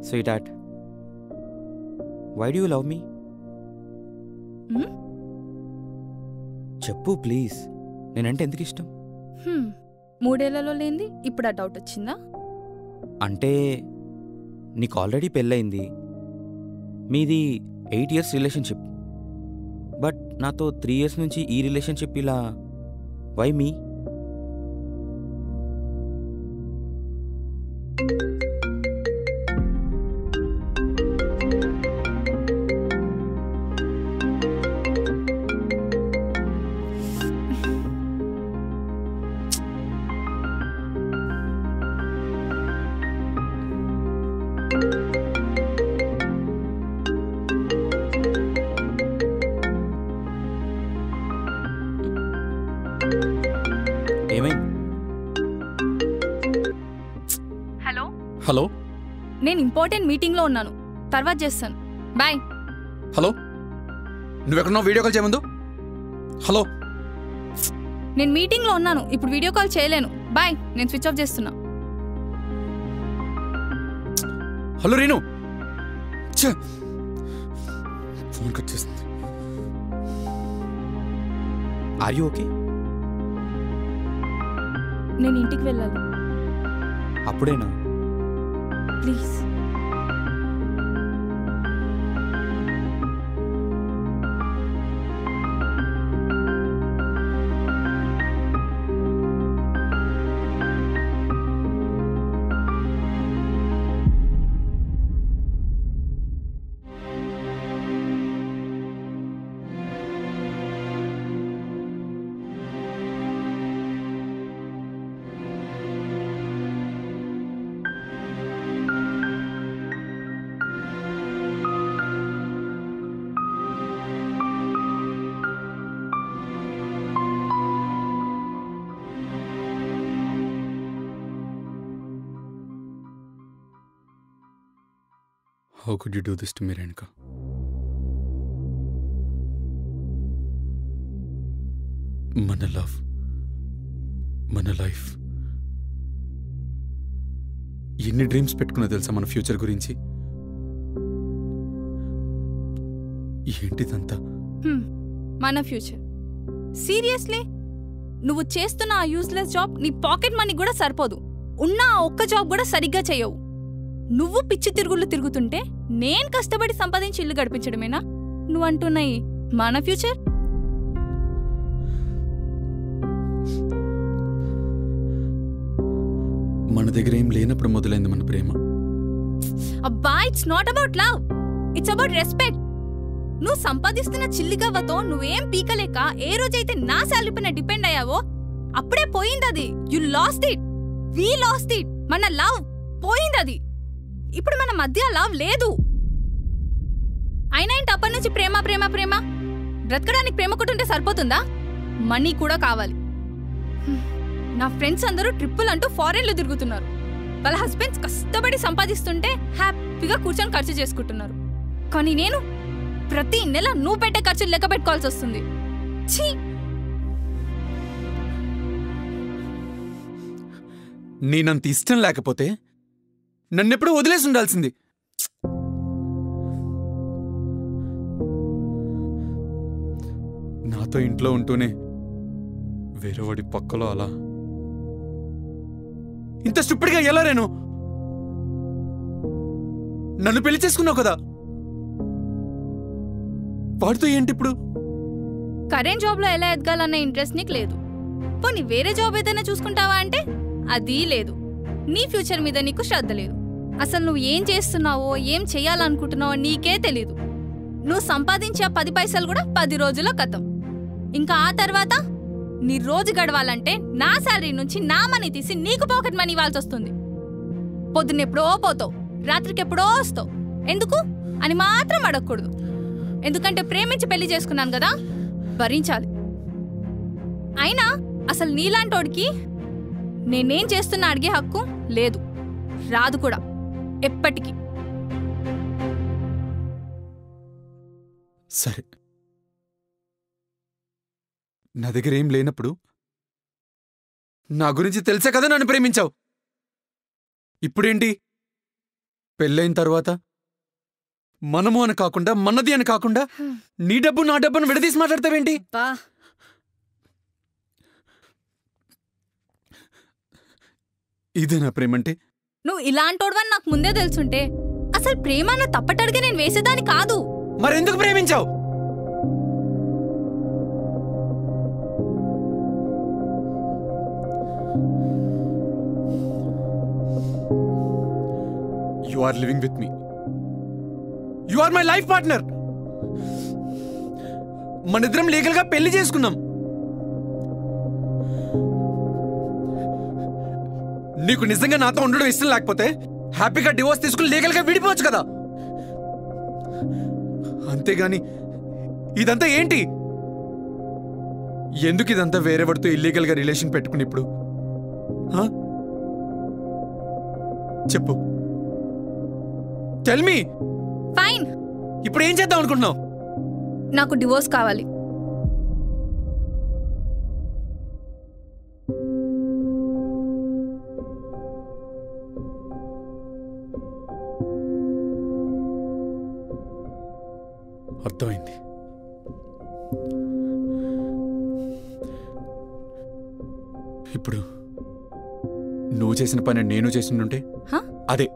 Sweetheart, why do you love me? చెప్పు please. నేనంటే ఎందుకు ఇష్టం? 3 ఏళ్లలో లేంది ఇప్పుడు ఆ డౌట్ వచ్చిందా? అంటే నీకు ఆల్రెడీ పెళ్ళయింది, మీది 8 years రిలేషన్షిప్. బట్ నాతో 3 years నుంచి ఈ రిలేషన్షిప్ ఇలా. Why me? ఏమైంది? హలో, నేను ఇంపార్టెంట్ మీటింగ్లో ఉన్నాను, తర్వాత చేస్తాను. బాయ్. హలో, నువ్వెక్కడున్నావు? వీడియో కాల్ చేయమందు. హలో, నేను మీటింగ్లో ఉన్నాను, ఇప్పుడు వీడియో కాల్ చేయలేను. బాయ్, నేను స్విచ్ ఆఫ్ చేస్తున్నా. హలో రీను, ఫోన్ కట్ చేస్తుంది. Are you okay? నేను ఇంటికి వెళ్ళాలి. అప్పుడేనా? Please. How could you do this to me, Renuka? మన లవ్, మన లైఫ్, ఎన్ని డ్రీమ్స్ పెట్టుకున్నా తెలుసా మన ఫ్యూచర్ గురించి? ఏంటిదంతా? మన ఫ్యూచర్ సీరియస్లీ? నువ్వు చేస్తున్న ఆ యూస్లెస్ జాబ్ నీ పాకెట్ మనీ కూడా సరిపోదు. ఉన్న ఆ ఒక్క జాబ్ కూడా సరిగ్గా చేయవు. నువ్వు పిచ్చి తిరుగుళ్ళు తిరుగుతుంటే నేను కష్టపడి సంపాదించి ఇల్లు గడిపించడమేనా నువ్వు అంటున్నాయి మన ఫ్యూచర్? మన దగ్గర ఏం లేనప్పుడు మొదలైంది మన ప్రేమ. అబ్బా, it's not about love, it's about respect. నువ్వు సంపాదిస్తున్న చిల్లిగవ్వతో నువ్వేం పీకలేక ఏ రోజైతే నా శాలరీ పైన డిపెండ్ అయ్యావో అప్పుడే పోయిందది. You lost it, we lost it. మన లవ్ పోయిందది. ఇప్పుడు మన మధ్య లవ్ లేదు. అయినా ఏంటి అప్పటి నుంచి ప్రేమ ప్రేమ ప్రేమ? బ్రతకడానికి ప్రేమ కొట్టుంటే సరిపోతుందా? మనీ కూడా కావాలి. నా ఫ్రెండ్స్ అందరూ ట్రిప్పులు అంటూ ఫారెన్లో తిరుగుతున్నారు. వాళ్ళ హస్బెండ్స్ కష్టపడి సంపాదిస్తుంటే హ్యాపీగా కూర్చొని ఖర్చు చేసుకుంటున్నారు. కానీ నేను ప్రతి నెల నువ్వు పెట్టే ఖర్చులు లెక్క పెట్టుకోవాల్సి వస్తుంది. ఛీ! నేనంత ఇష్టం లేకపోతే నన్నెప్పుడు వదిలేసి ఉండాల్సింది. నాతో ఇంట్లో ఉంటూనే వేరేవాడి పక్కలో అలా ఇంత స్టూపిడ్గా ఎలా రేను? నన్ను పెళ్లి చేసుకున్నావు కదా, వాడితో ఏంటి ఇప్పుడు? కరెంట్ జాబ్ లో ఎలా ఎదగాలన్న ఇంట్రెస్ట్ నీకు లేదు. పోనీ వేరే జాబ్ ఏదైనా చూసుకుంటావా అంటే అది లేదు. నీ ఫ్యూచర్ మీద నీకు శ్రద్ధ లేదు. అసలు నువ్వు ఏం చేస్తున్నావో ఏం చెయ్యాలనుకుంటున్నావో నీకే తెలీదు. నువ్వు సంపాదించే 10 పైసలు కూడా 10 రోజుల్లో ఖతం. ఇంకా ఆ తర్వాత నీ రోజు గడవాలంటే నా శాలరీ నుంచి నా మనీ తీసి నీకు పాకెట్ మనీ ఇవ్వాల్సి వస్తుంది. పొద్దున్నెప్పుడో పోతావు, రాత్రికి ఎప్పుడో వస్తావు. ఎందుకు అని మాత్రం అడగకూడదు. ఎందుకంటే ప్రేమించి పెళ్లి చేసుకున్నాను కదా, భరించాలి. అయినా అసలు నీలాంటోడికి నేనేం చేస్తున్నా అడిగే హక్కు లేదు, రాదు కూడా ఎప్పటికీ. సరే, నా దగ్గర ఏం లేనప్పుడు నా గురించి తెలిసే కదా నన్ను ప్రేమించావు. ఇప్పుడేంటి? పెళ్ళైన తర్వాత మనము అని కాకుండా మనది అని కాకుండా నీ డబ్బు నా డబ్బును విడదీసి మాట్లాడతావేంటి? బా ఇదేనా ప్రేమంటే? నువ్వు ఇలాంటోడవని నాకు ముందే తెలుసుంటే అసలు ప్రేమ అన్న తప్పటడిగే నేను వేసేదాన్ని కాదు. మరెందుకు ప్రేమించావు? You are living with me. You are my life partner. మనిద్దరం లీగల్ గా పెళ్లి చేసుకున్నాం. నీకు నిజంగా నాతో ఉండడం ఇష్టం లేకపోతే హ్యాపీగా డివోర్స్ తీసుకుని లీగల్ గా విడిపోవచ్చు కదా. అంతేగాని ఇదంతా ఏంటి? ఎందుకు ఇదంతా వేరేవాడితో ఇల్లీగల్ గా రిలేషన్ పెట్టుకుని ఇప్పుడు చెప్పు. Tell me. ఫైన్. ఇప్పుడు ఏం చేద్దాం అనుకుంటున్నావు? నాకు డివోర్స్ కావాలి. అర్థమైంది. ఇప్పుడు నువ్వు చేసిన పని నేను చేసిండుంటే, అదే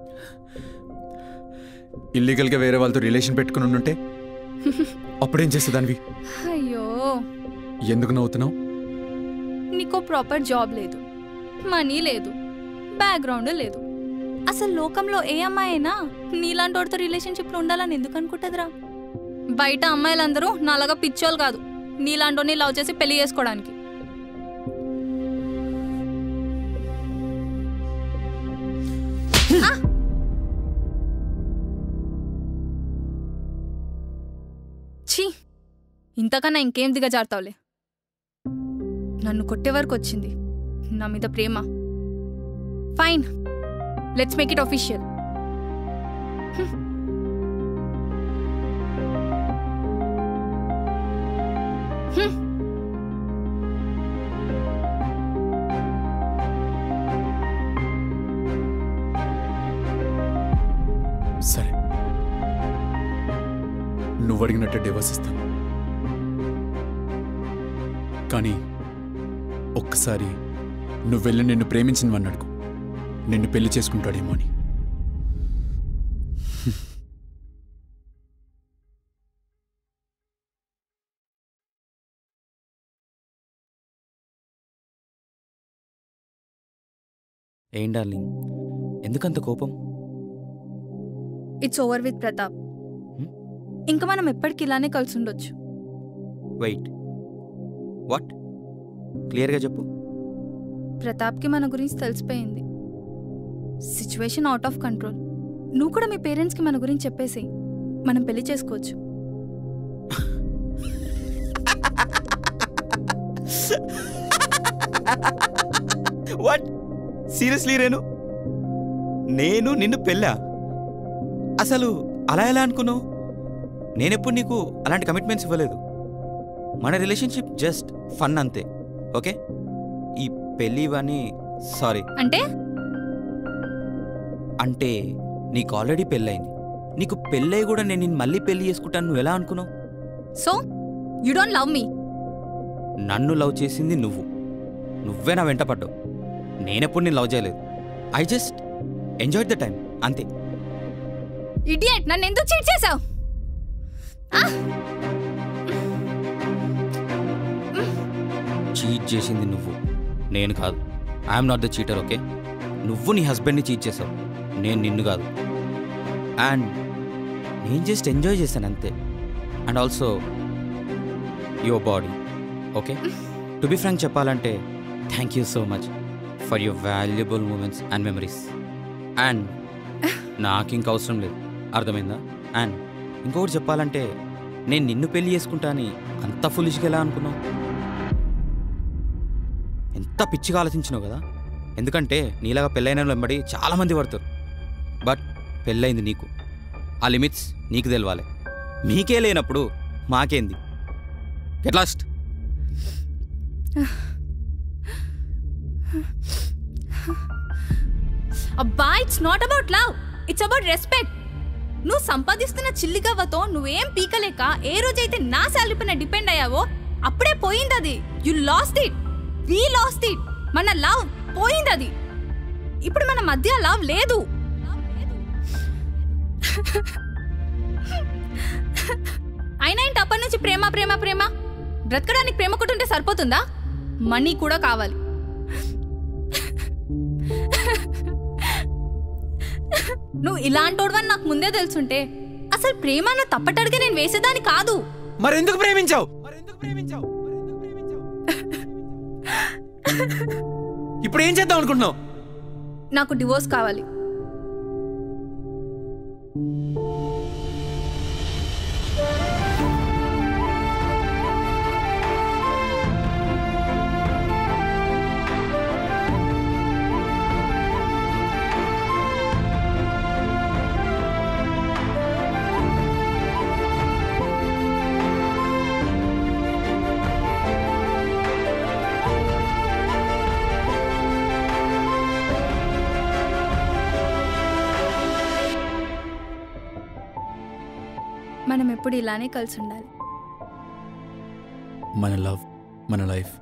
ఇల్లీగల్ గా వేరే వాళ్ళతో రిలేషన్ పెట్టుకుని ఉండుంటే అప్పుడేం చేసేదానివి? అయ్యో, ఎందుకు నవ్వుతున్నావు? నీకో ప్రాపర్ జాబ్ లేదు, మనీ లేదు, బ్యాక్గ్రౌండ్ లేదు. అసలు లోకంలో ఏ అమ్మాయి అయినా నీలాంటి వాడితో రిలేషన్షిప్లో ఉండాలని ఎందుకు అనుకుంటుందిరా? బయట అమ్మాయిలందరూ నాలాగా పిచ్చోళ్ళు కాదు, నీలాంటి లవ్ చేసి పెళ్లి చేసుకోవడానికి. ఛీ, ఇంతకన్నా ఇంకేం దిగజారుతావులే. నన్ను కొట్టే వరకు వచ్చింది నా మీద ప్రేమ. Fine, let's make it official. సరే, నువ్వు అడిగినట్టు డివోర్స్ ఇస్తాను. కానీ ఒక్కసారి నువ్వు వెళ్ళి నిన్ను ప్రేమించిన వాడిని అడుగు, నిన్ను పెళ్లి చేసుకుంటాడేమో అని. ఏం డార్లింగ్, ఎందుకంత కోపం? It's over with Pratap. ఇంకా మనం ఎప్పటికి ఇలానే కలిసి ఉండొచ్చు. Wait, what? క్లియర్గా చెప్పు. ప్రతాప్కి మన గురించి తెలిసిపోయింది. Situation out of control. నువ్వు కూడా మీ పేరెంట్స్కి మన గురించి చెప్పేసి మనం పెళ్లి చేసుకోవచ్చు. వాట్? సీరియస్లీ రేణు, నేను నిన్ను పెళ్ళా? అసలు అలా ఎలా అనుకున్నావు? నేనెప్పుడు నీకు అలాంటి కమిట్మెంట్స్ ఇవ్వలేదు. మన రిలేషన్షిప్ జస్ట్ ఫన్ అంతే. ఓకే, ఈ పెళ్ళి ఇవన్నీ సారీ. అంటే నీకు ఆల్రెడీ పెళ్ళయింది. నీకు పెళ్ళై కూడా నేను నిన్ను మళ్ళీ పెళ్లి చేసుకుంటాను నువ్వు ఎలా అనుకున్నావు? సో యు డోంట్ లవ్ మీ? నన్ను లవ్ చేసింది నువ్వు. నువ్వే నా వెంట పడ్డావు. నేనెప్పుడు నేను లవ్ చేయలేదు. I just enjoy the time అంతే. ఇడియట్, నన్ను ఎందుకు చీట్ చేసావు? చీట్ చేసింది నువ్వు, నేను కాదు. I'm not the cheater. Okay, నువ్వు నీ హస్బెండ్ని చీట్ చేసావు, నేను నిన్ను కాదు. అండ్ నేను జస్ట్ ఎంజాయ్ చేశాను అంతే. And also your body. Okay, to be frank చెప్పాలంటే thank you so much for your valuable moments and memories. And నాకు ఇంక అవసరం లేదు, అర్థమైందా? అండ్ ఇంకొకటి చెప్పాలంటే నేను నిన్ను పెళ్లి చేసుకుంటా అని అంత ఫులిష్గా ఎలా అనుకున్నావు? ఎంత పిచ్చిగా ఆలోచించినావు కదా. ఎందుకంటే నీలాగా పెళ్ళైన వెంబడి చాలామంది పడతారు. బట్ పెళ్ళైంది నీకు, ఆ లిమిట్స్ నీకు తెలవాలి. మీకే లేనప్పుడు మాకేంది? Get lost. అబ్బా, it's not about love, it's about respect. నువ్వు సంపాదిస్తున్న చిల్లిగవ్వతో నువ్వేం పీకలేక ఏ రోజైతే నా శాలరీ పైన డిపెండ్ అయ్యావో అప్పుడే పోయింది అది. You lost it, we lost it. మన లవ్ పోయింది అది. ఇప్పుడు మన మధ్య లవ్ లేదు. అయినా ఏంటి అప్పటి నుంచి ప్రేమ ప్రేమ ప్రేమ? బ్రతకడానికి ప్రేమ కొట్టుంటే సరిపోతుందా? మనీ కూడా కావాలి. నువ్వు ఇలాంటోడవని నాకు ముందే తెలుసుంటే అసలు ప్రేమ అన్న తప్పటడిగే నేను వేసేదాన్ని కాదు. మరెందుకు ప్రేమించావు? ఇప్పుడు ఏం చేద్దాం అనుకుంటున్నావు? నాకు డివోర్స్ కావాలి. మనం ఎప్పుడు ఇలానే కలిసి ఉండాలి. మన లవ్, మన లైఫ్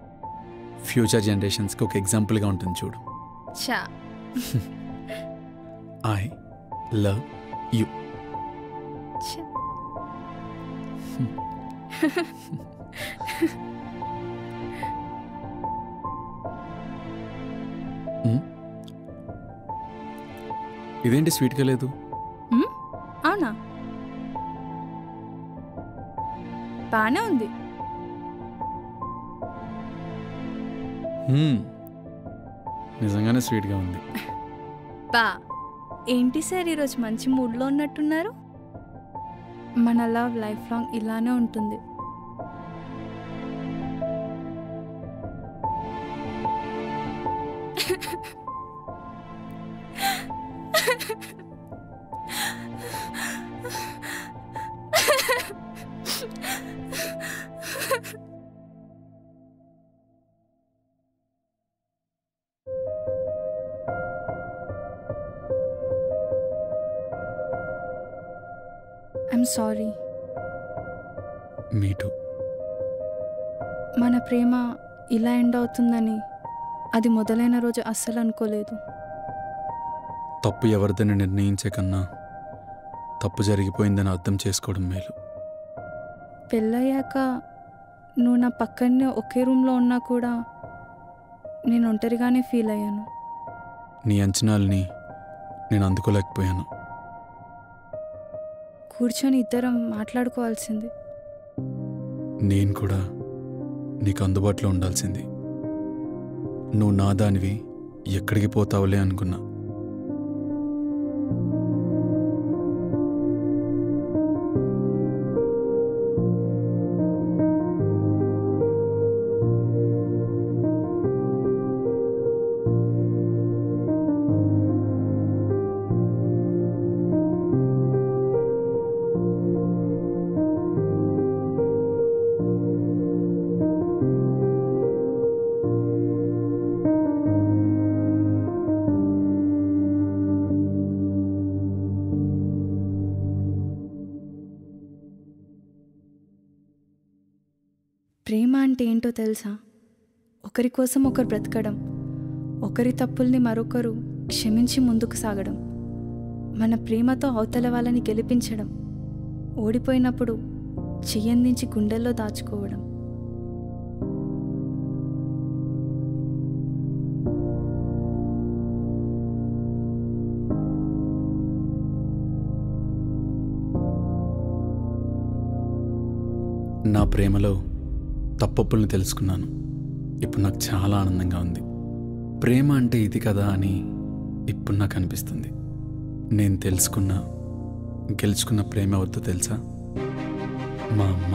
ఫ్యూచర్ జనరేషన్స్కి ఒక ఎగ్జాంపుల్గా ఉంటుంది చూడు. చా ఐ లవ్ యూ. ఇదేంటి స్వీట్గా లేదు? అవునా? బానే ఉంది. నిజంగానే స్వీట్గా ఉంది. బా ఏంటి సార్ ఈరోజు మంచి మూడ్లో ఉన్నట్టున్నారు? మన లవ్ లైఫ్ లాంగ్ ఇలానే ఉంటుంది. I'm sorry. Me two. మన ప్రేమ ఇలా ఎండ్ అవుతుందని అది మొదలైన రోజు అస్సలు అనుకోలేదు. తప్పు ఎవరిదని నిర్ణయించే కన్నా తప్పు జరిగిపోయిందని అర్థం చేసుకోవడం మేలు. పెళ్ళయ్యాక నువ్వు నా పక్కనే ఒకే రూమ్లో ఉన్నా కూడా నేను ఒంటరిగానే ఫీల్ అయ్యాను. నీ అంచనాల్ని నేను అందుకోలేకపోయాను. కూర్చొని ఇద్దరం మాట్లాడుకోవాల్సింది. నేను కూడా నీకు అందుబాటులో ఉండాల్సింది. నువ్వు నా దానివి, ఎక్కడికి పోతావులే అనుకున్నా. ప్రేమ అంటే ఏంటో తెలుసా? ఒకరి కోసం ఒకరు బ్రతకడం, ఒకరి తప్పుల్ని మరొకరు క్షమించి ముందుకు సాగడం, మన ప్రేమతో అవతల వాళ్ళని గెలిపించడం, ఓడిపోయినప్పుడు చెయ్యందించి గుండెల్లో దాచుకోవడం. నా ప్రేమలో తప్పొప్పుల్ని తెలుసుకున్నాను. ఇప్పుడు నాకు చాలా ఆనందంగా ఉంది. ప్రేమ అంటే ఇది కదా అని ఇప్పుడు నాకు అనిపిస్తుంది. నేను గెలుచుకున్న ప్రేమ వద్దు తెలుసా? మా అమ్మ.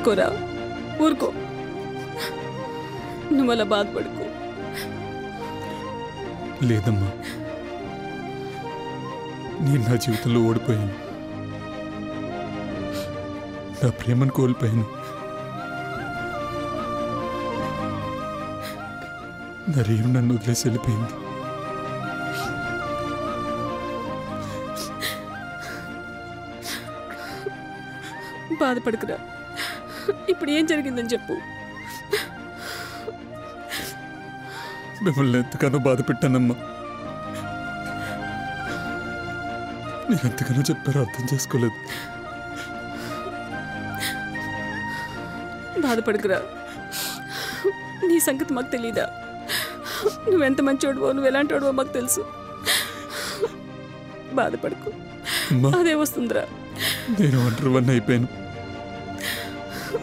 ఊరుకోరా, ఊరుకో. నువ్వు అలా బాధపడుకో. లేదమ్మా, నేను నా జీవితంలో ఓడిపోయాను, నా ప్రేమను కోల్పోయాను, నా రేణు నన్ను వదిలేసి వెళ్ళిపోయింది. బాధపడుకురా. ఇప్పుడు ఏం జరిగిందని చెప్పు. మిమ్మల్ని ఎంతగానో బాధ పెట్టానమ్మా. నేను ఎంతగానో చెప్పారో అర్థం చేసుకోలేదు. బాధపడుకురా. నీ సంగతి మాకు తెలీదా? నువ్వెంత మంచోడువో, నువ్వు ఎలాంటి వాడువో మాకు తెలుసు. బాధపడుకో, అదే వస్తుందిరా. నేను ఒంటరివన్నీ అయిపోయాను.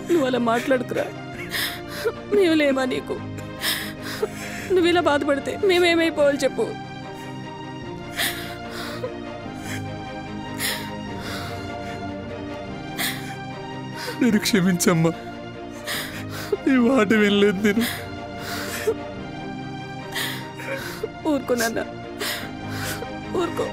నువ్వు అలా మాట్లాడుకురా. మేము లేమా నీకు? నువ్వు ఇలా బాధపడితే మేమేమైపోవాలి చెప్పు. నేను క్షమించమ్మా, ఈ మాట వినలేదు నేను. ఊరుకో నాన్న, ఊరుకో.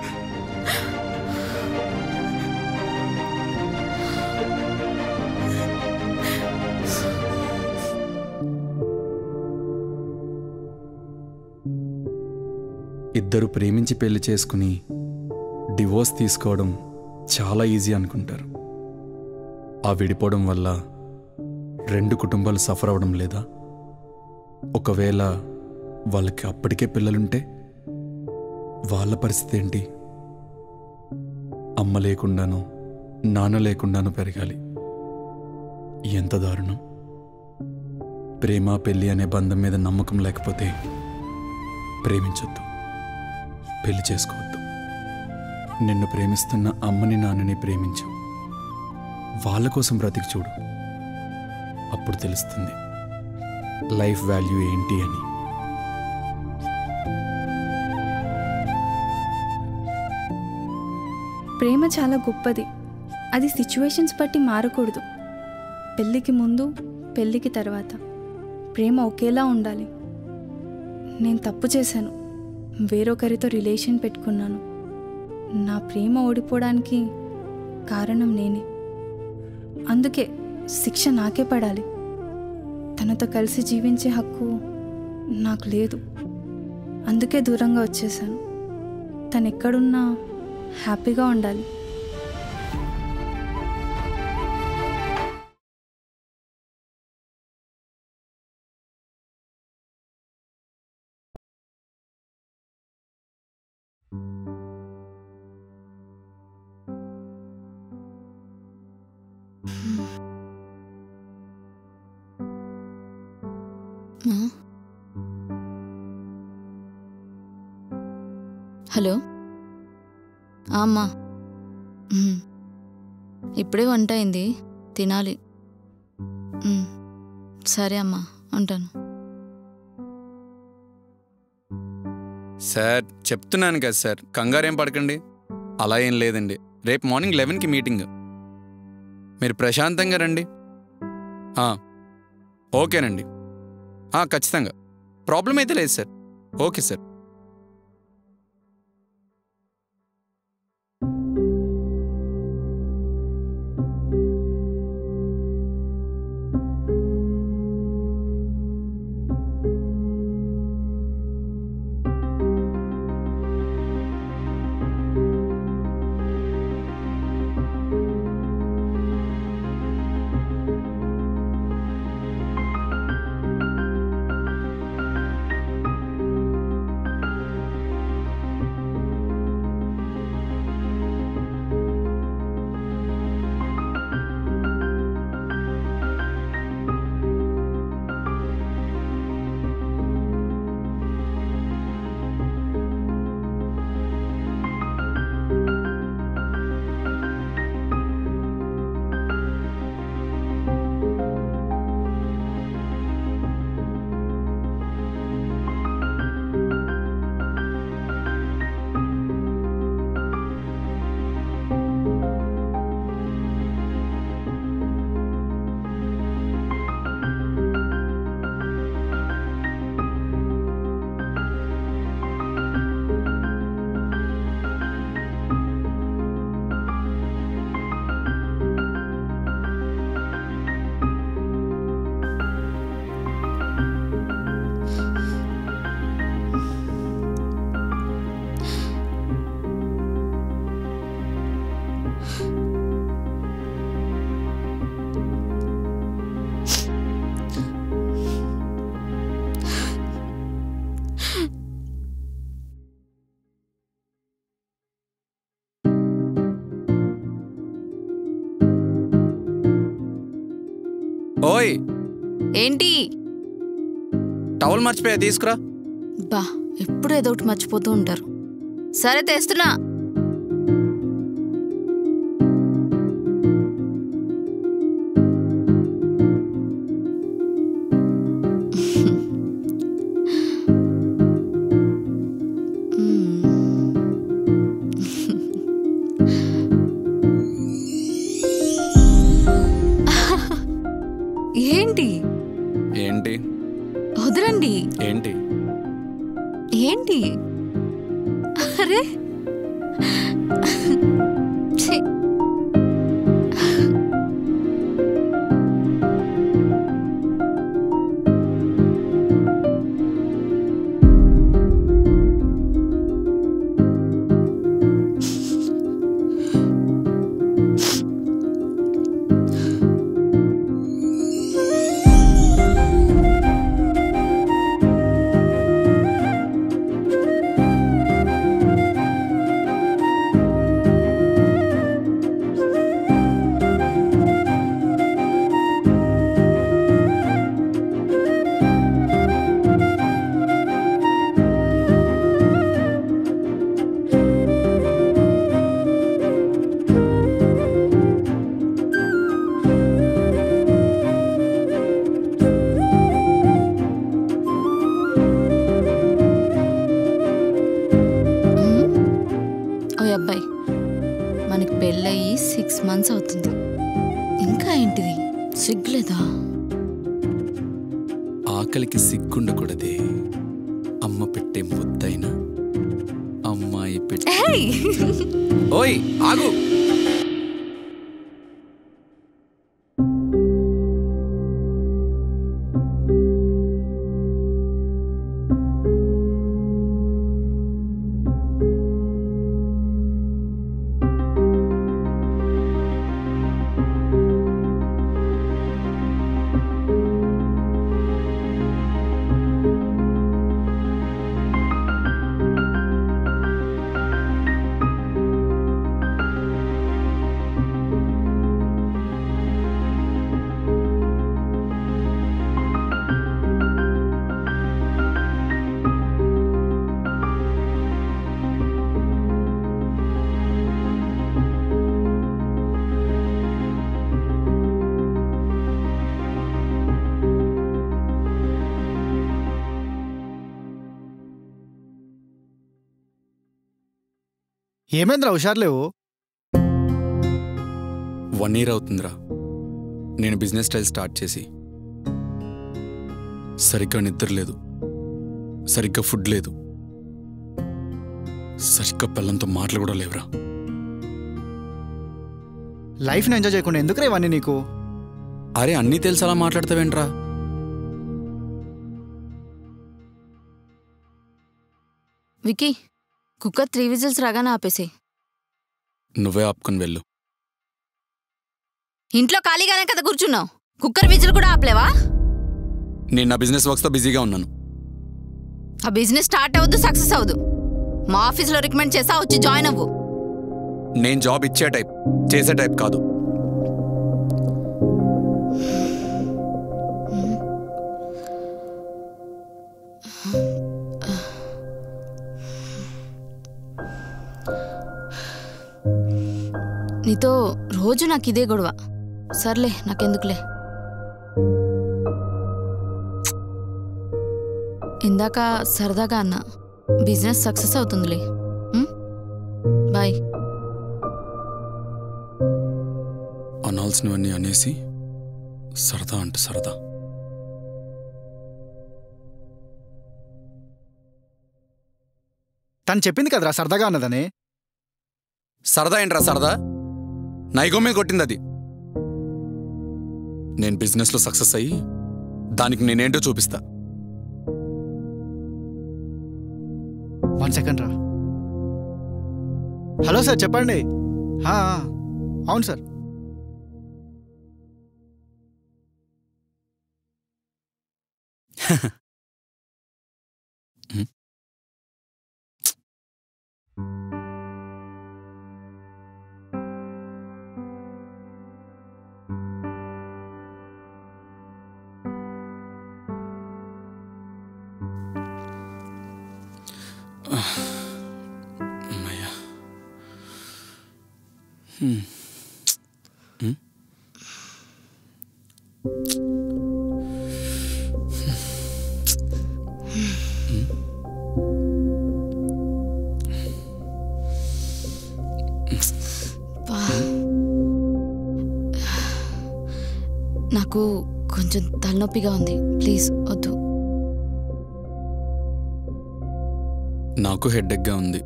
ఇద్దరు ప్రేమించి పెళ్లి చేసుకుని డివోర్స్ తీసుకోవడం చాలా ఈజీ అనుకుంటారు. ఆ విడిపోవడం వల్ల రెండు కుటుంబాలు సఫర్ అవ్వడం లేదా? ఒకవేళ వాళ్ళకి అప్పటికే పిల్లలుంటే వాళ్ళ పరిస్థితి ఏంటి? అమ్మ లేకుండానో నాన్న లేకుండానో పెరగాలి. ఎంత దారుణం. ప్రేమ పెళ్ళి అనే బంధం మీద నమ్మకం లేకపోతే ప్రేమించొద్దు, పెళ్లి చేసుకోవద్దు. నిన్ను ప్రేమిస్తున్న అమ్మని నాన్నని ప్రేమించు. వాళ్ళ కోసం బ్రతికి చూడు. అప్పుడు తెలుస్తుంది లైఫ్ వాల్యూ ఏంటి అని. ప్రేమ చాలా గొప్పది. అది సిచ్యువేషన్స్ బట్టి మారకూడదు. పెళ్ళికి ముందు, పెళ్ళికి తర్వాత ప్రేమ ఒకేలా ఉండాలి. నేను తప్పు చేశాను, వేరొకరితో రిలేషన్ పెట్టుకున్నాను. నా ప్రేమ ఓడిపోవడానికి కారణం నేనే. అందుకే శిక్ష నాకే పడాలి. తనతో కలిసి జీవించే హక్కు నాకు లేదు. అందుకే దూరంగా వచ్చేసాను. తను ఎక్కడున్నా హ్యాపీగా ఉండాలి. హలో అమ్మా, ఇప్పుడే వంట అయింది, తినాలి. సరే అమ్మా, ఉంటాను. సార్ చెప్తున్నాను కదా సార్, కంగారేం పడకండి. అలా ఏం లేదండి. రేపు మార్నింగ్ 11కి మీటింగ్. మీరు ప్రశాంతంగా రండి. ఓకేనండి, ఖచ్చితంగా. ప్రాబ్లం అయితే లేదు సార్. Okay sir. ఓయ్ ఏంటి? టవల్ మర్చిపోయా, తీసుకురా. బా, ఎప్పుడు ఏదో ఒకటి మర్చిపోతూ ఉంటారు. సరే తెస్తున్నా. ఏంటి ఏంటి వదలండి. ఏంటి ఏంటి? అరే ఛీ. ఓ అబ్బాయి, మనకి పెళ్ళయి 6 months అవుతుంది. ఇంకా ఏంటిది, సిగ్గులేదా? ఆకలికి సిగ్గుండకూడదే. అమ్మ పెట్టే ముద్దైనా అమ్మాయి పెట్టే. ఏయ్! ఓయ్ ఆగు. ఏమైందిరా హుషారులేవు? 1 year అవుతుందిరా నేను బిజినెస్ స్టైల్ స్టార్ట్ చేసి. సరిగ్గా నిద్ర లేదు, సరిగ్గా ఫుడ్ లేదు, సరిగ్గా పిల్లలతో మాటలు కూడా లేవురా. లైఫ్ని ఎంజాయ్ చేయకుండా ఎందుకురా ఇవన్నీ నీకు? అరే అన్నీ తెలిసి అలా మాట్లాడతావేంట్రా? వికీ, కుక్కర్ 3 whistles రాగానే ఆపేసి. నువ్వే ఆపుకొని వెళ్ళు. ఇంట్లో ఖాళీగానే కదా కూర్చున్నావు, కుక్కర్ విజిల్ కూడా ఆపలేవా? నేను నా బిజినెస్ వర్క్స్తో బిజీగా ఉన్నాను. ఆ బిజినెస్ స్టార్ట్ అవ్వద్దు, సక్సెస్ అవ్వదు. మా ఆఫీస్లో రికమెండ్ చేసా, వచ్చి జాయిన్ అవ్వు. నేను జాబ్ ఇచ్చే టైప్, చేసే టైప్ కాదు. నీతో రోజు నాకు ఇదే గొడవ. సర్లే, నాకెందుకులే. ఇందాక సరదాగా అన్నా, బిజినెస్ సక్సెస్ అవుతుందిలే. బాయ్. అనాల్సినవన్నీ అనేసి సరదా అంటే సరదా. తను చెప్పింది కదరా సరదాగా అన్నదని. సరదా ఏంట్రా సరదా? నైగోమే కొట్టింది అది. నేను బిజినెస్లో సక్సెస్ అయ్యి దానికి నేనేంటో చూపిస్తా. 1 second రా. హలో సార్, చెప్పండి. అవును సార్. అమ్మయ్యా. నాకు కొంచెం తలనొప్పిగా ఉంది, ప్లీజ్ వద్దు. నాకు హెడ్ఏక్గా ఉంది.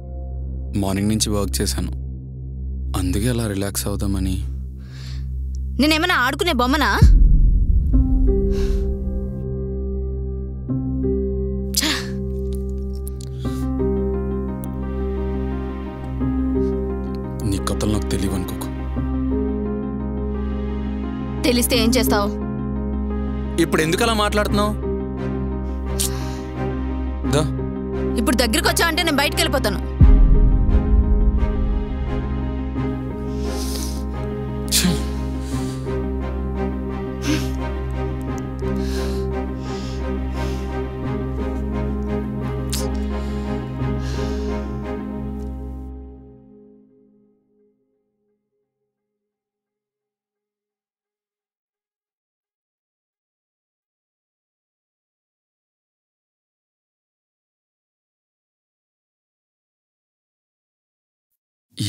మార్నింగ్ నుంచి వర్క్ చేశాను, అందుకే అలా రిలాక్స్ అవుదామని. నేనేమైనా ఆడుకునే బొమ్మనా? నీ కథలు నాకు తెలియవు అనుకోకు. తెలిస్తే ఏం చేస్తావు? ఇప్పుడు ఎందుకు అలా మాట్లాడుతున్నావు? ఇప్పుడు దగ్గరికి వచ్చా అంటే నేను బయటికి వెళ్ళిపోతాను.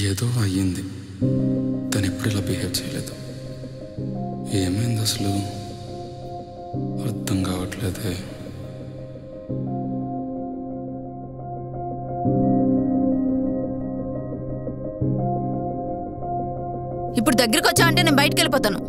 ఏదో అయ్యింది, తను ఎప్పుడు ఇలా బిహేవ్ చేయలేదు. ఏమైంది అసలు అర్థం కావట్లేదే. ఇప్పుడు దగ్గరికి వచ్చా అంటే నేను బయటికి వెళ్ళిపోతాను.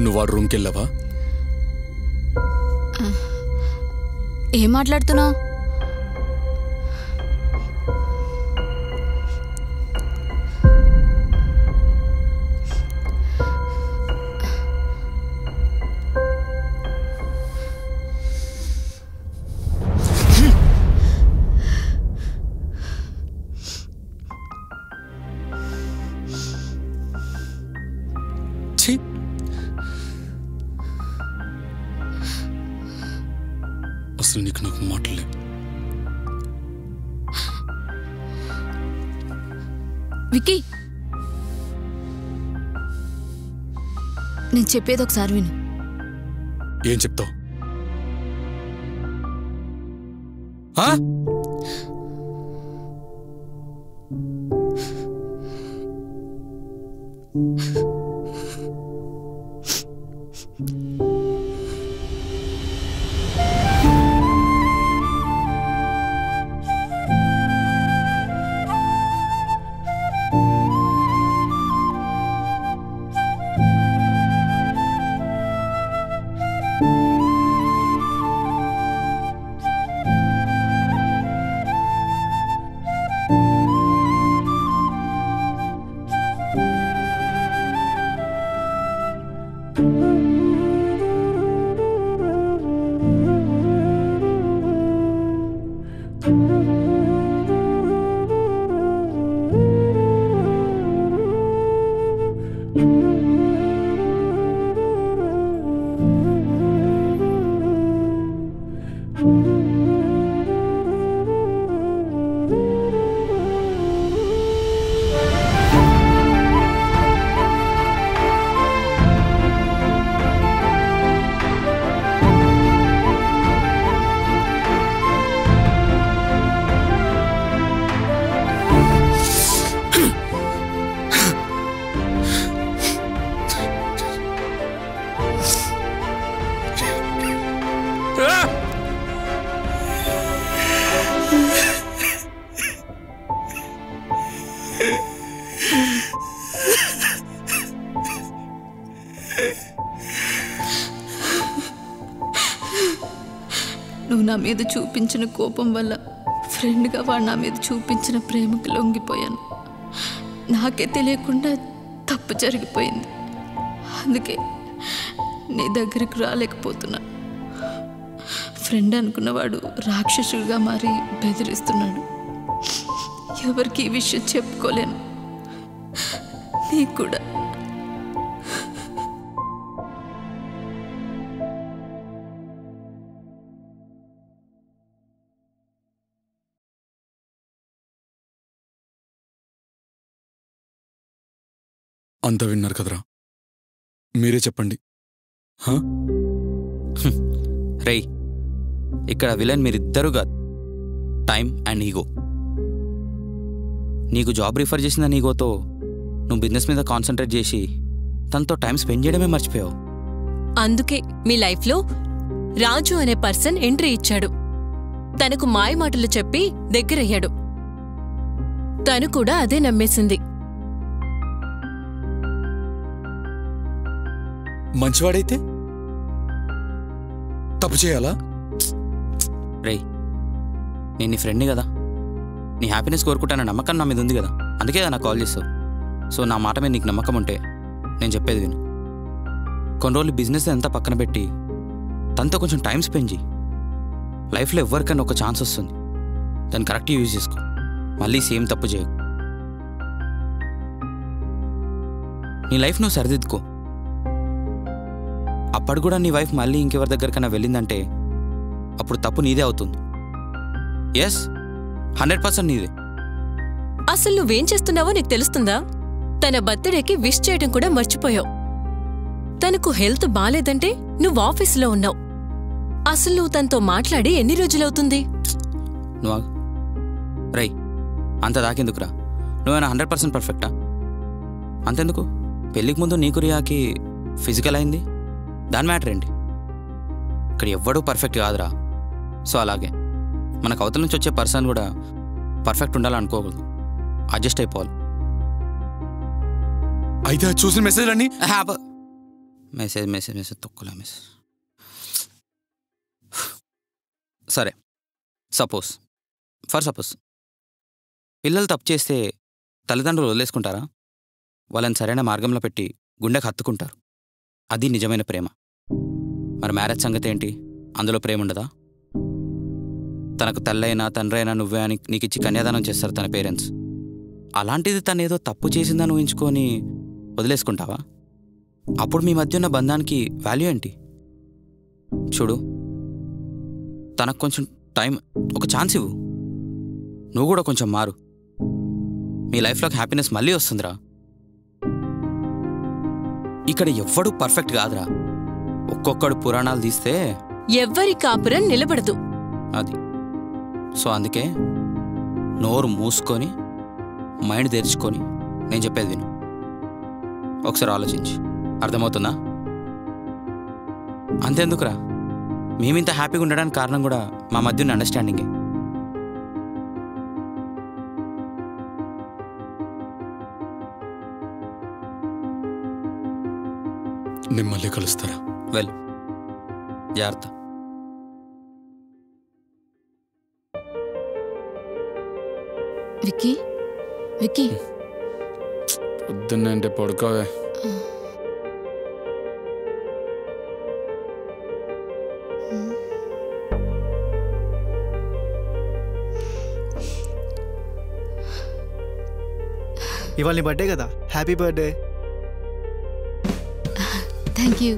నువ్వు వాడు రూమ్కి వెళ్ళావా? ఏం మాట్లాడుతున్నావు? అసలు నీకు నాకు మాటలే. విక్కీ, నేను చెప్పేది ఒకసారి విను. ఏం చెప్తావు? నువ్వు నా మీద చూపించిన కోపం వల్ల ఫ్రెండ్గా వాడు నా మీద చూపించిన ప్రేమకి లొంగిపోయాను. నాకే తెలియకుండా తప్పు జరిగిపోయింది. అందుకే నీ దగ్గరికి రాలేకపోతున్నా. ఫ్రెండ్ అనుకున్నవాడు రాక్షసుడిగా మారి బెదిరిస్తున్నాడు. ఎవరికి ఈ విషయం చెప్పుకోలేను, నీకు కూడా. అంతా విన్నారు కదరా, మీరే చెప్పండి. రేయ్, ఇక్కడ విలన్ మీరిద్దరూ కాదు, టైం అండ్ ఈగో. నీకు జాబ్ రిఫర్ చేసిన ఈగోతో నువ్వు బిజినెస్ మీద కాన్సన్ట్రేట్ చేసి తనతో టైం స్పెండ్ చేయడమే మర్చిపోయావు. అందుకే మీ లైఫ్లో రాజు అనే పర్సన్ ఎంట్రీ ఇచ్చాడు. తనకు మాయమాటలు చెప్పి దగ్గరయ్యాడు. తను కూడా అదే నమ్మేసింది. మంచివాడైతే తప్పు చేయాలా? రేయ్, నేను నీ ఫ్రెండ్ని కదా, నీ హ్యాపీనెస్ కోరుకుంటాన నమ్మకం నా మీద ఉంది కదా, అందుకే కదా నాకు కాల్ చేస్తావు. సో నా మాట మీద నీకు నమ్మకం ఉంటే నేను చెప్పేది విను. కొన్ని రోజులు బిజినెస్ అంతా పక్కన పెట్టి తనతో కొంచెం టైం స్పెండ్ చేయి. లైఫ్లో ఎవరికైనా ఒక ఛాన్స్ వస్తుంది, దాన్ని కరెక్ట్గా యూజ్ చేసుకో. మళ్ళీ సేమ్ తప్పు చేయకు. నీ లైఫ్ నువ్వు సరిదిద్దుకో. అప్పుడు కూడా నీ వైఫ్ మళ్ళీ ఇంకెవరి దగ్గరికైనా వెళ్ళిందంటే అప్పుడు తప్పు నీదే అవుతుంది. ఎస్, 100% నీదే. అసలు నువ్వేం చేస్తున్నావో నీకు తెలుస్తుందా? తన బర్త్డేకి విష్ చేయడం కూడా మర్చిపోయావు. తనకు హెల్త్ బాలేదంటే నువ్వు ఆఫీసులో ఉన్నావు. అసలు నువ్వు తనతో మాట్లాడి ఎన్ని రోజులవుతుంది? నువ్వు రై, అంత దాకెందుకురా? నువ్వేనా 100% పర్ఫెక్టా? అంతెందుకు, పెళ్ళికి ముందు నీకు రియాకి ఫిజికల్ అయింది, దాని మ్యాటర్ ఏంటి? ఇక్కడ ఎవ్వడూ పర్ఫెక్ట్ కాదురా. సో అలాగే మనకు అవతల నుంచి వచ్చే పర్సన్ కూడా పర్ఫెక్ట్ ఉండాలనుకోకూడదు, అడ్జస్ట్ అయిపోవాలి. అయితే చూసిన మెసేజ్ అన్ని మెసేజ్ మెసేజ్ మెసేజ్ తొక్కలే మెసేజ్. సరే, సపోజ్ పిల్లలు తప్పు చేస్తే తల్లిదండ్రులు వదిలేసుకుంటారా? వాళ్ళని సరైన మార్గంలో పెట్టి గుండెకి హత్తుకుంటారు. అది నిజమైన ప్రేమ. మరి మ్యారేజ్ సంగతి ఏంటి? అందులో ప్రేమ ఉండదా? తనకు తల్లైనా తండ్రైనా నువ్వే అని నీకు ఇచ్చి కన్యాదానం చేస్తారు తన పేరెంట్స్. అలాంటిది తను ఏదో తప్పు చేసిందని ఊహించుకొని వదిలేసుకుంటావా? అప్పుడు మీ మధ్య ఉన్న బంధానికి వాల్యూ ఏంటి? చూడు, తనకు కొంచెం టైం, ఒక ఛాన్స్ ఇవ్వు. నువ్వు కూడా కొంచెం మారు. మీ లైఫ్లోకి హ్యాపీనెస్ మళ్ళీ వస్తుందిరా. ఇక్కడ ఎవ్వడూ పర్ఫెక్ట్ కాదురా. ఒక్కొక్కడు పురాణాలు తీస్తే ఎవ్వరి కాపురం నిలబడదు. అది. సో అందుకే నోరు మూసుకొని మైండ్ తెరుచుకొని నేను చెప్పేది విను. ఒకసారి ఆలోచించు, అర్థమవుతుందా? అంతెందుకురా, మేమింత హ్యాపీగా ఉండడానికి కారణం కూడా మా మధ్య ఉన్న అండర్స్టాండింగే. నేను మళ్ళీ కలుస్తారా? వెల్, జాగ్రత్త. విక్కీ, విక్కీ, పొద్దున్నంటే పడుకోవే. ఇవాళ నీ బర్త్డే కదా, హ్యాపీ బర్త్డే. Thank you.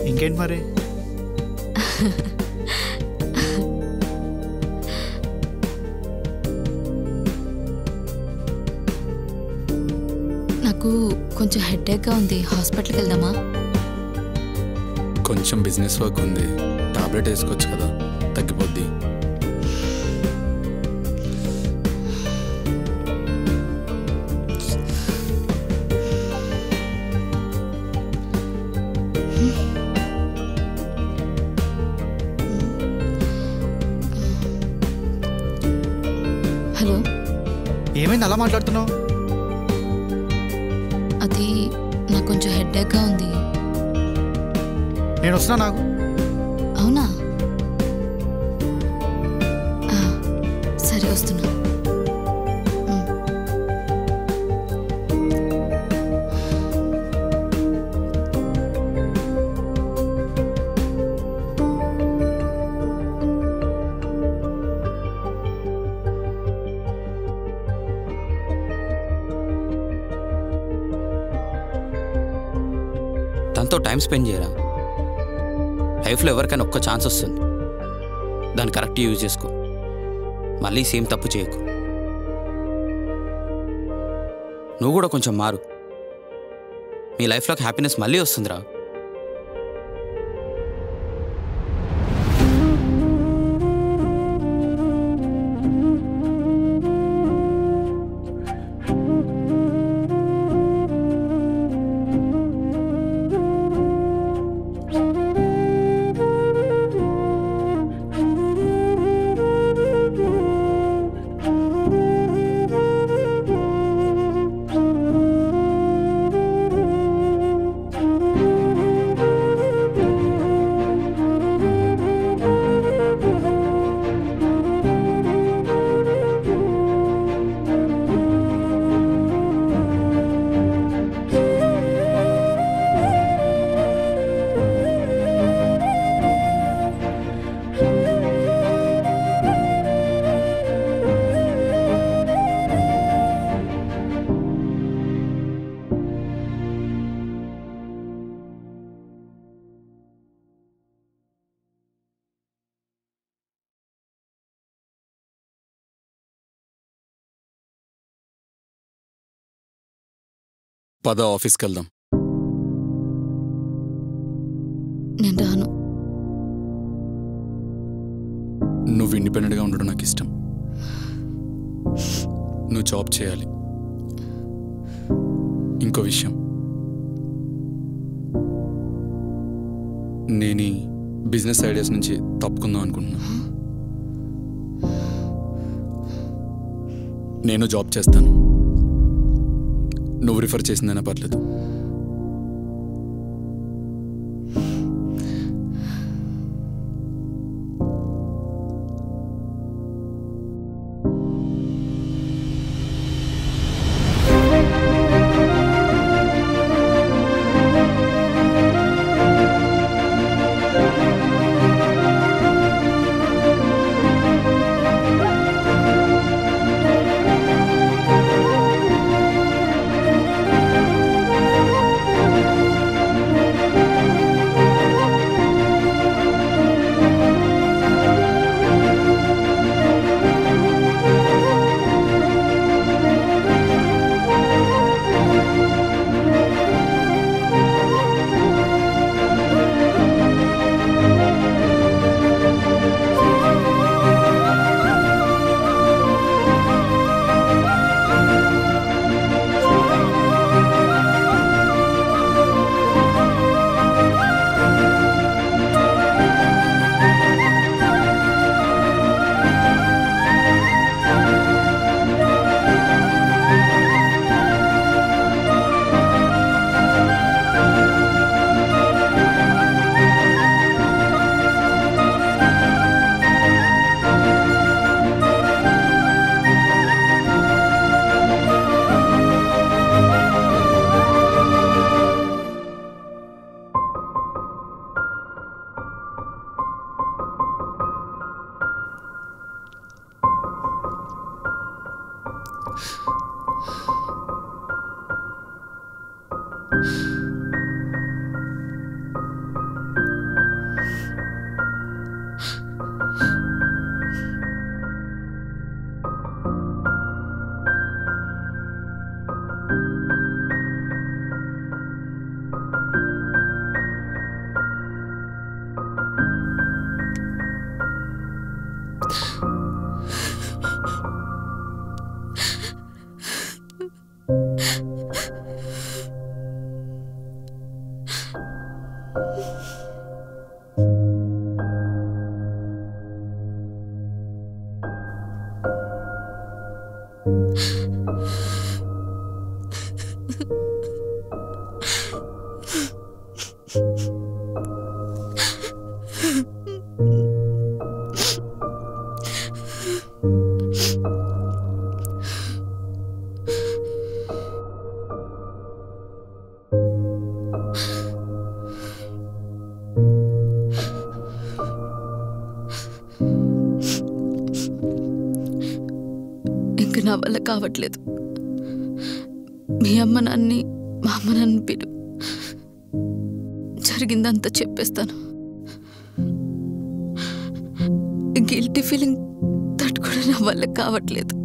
ఇంకేంటి మరి? నాకు కొంచెం హెడేక్గా ఉంది, హాస్పిటల్కి వెళ్దామా? కొంచెం బిజినెస్ వర్క్ ఉంది, టాబ్లెట్ వేసుకోవచ్చు కదా, తగ్గిపోద్ది. హలో, ఏమైంది అలా మాట్లాడుతున్నావు? అది నాకు కొంచెం హెడేక్గా ఉంది. నేను వస్తున్నా. నాకు అవునా? సరే వస్తున్నా. తనతో టైం స్పెండ్ చేయరా. లైఫ్లో ఎవరికైనా ఒక్క ఛాన్స్ వస్తుంది, దాన్ని కరెక్ట్ యూజ్ చేసుకో. మళ్ళీ సేమ్ తప్పు చేయకు. నువ్వు కూడా కొంచెం మారు. మీ లైఫ్లోకి హ్యాపీనెస్ మళ్ళీ వస్తుందిరా. పద ఆఫీస్కి వెళ్దాం. నేను రాను. నువ్వు ఇండిపెండెంట్గా ఉండడం నాకు ఇష్టం. నువ్వు జాబ్ చేయాలి. ఇంకో విషయం, నేను ఈ బిజినెస్ ఐడియాస్ నుంచి తప్పుకుందాం అనుకుంటున్నా. నేను జాబ్ చేస్తాను, నువ్వు రిఫర్ చేసిందైనా పర్లేదు. వల్ల కావట్లేదు. మీ అమ్మ నాన్ని మా అమ్మ నాన్న పిలు, జరిగిందంతా చెప్పేస్తాను. గిల్టీ ఫీలింగ్ తట్టుకోవడం నా వల్ల కావట్లేదు.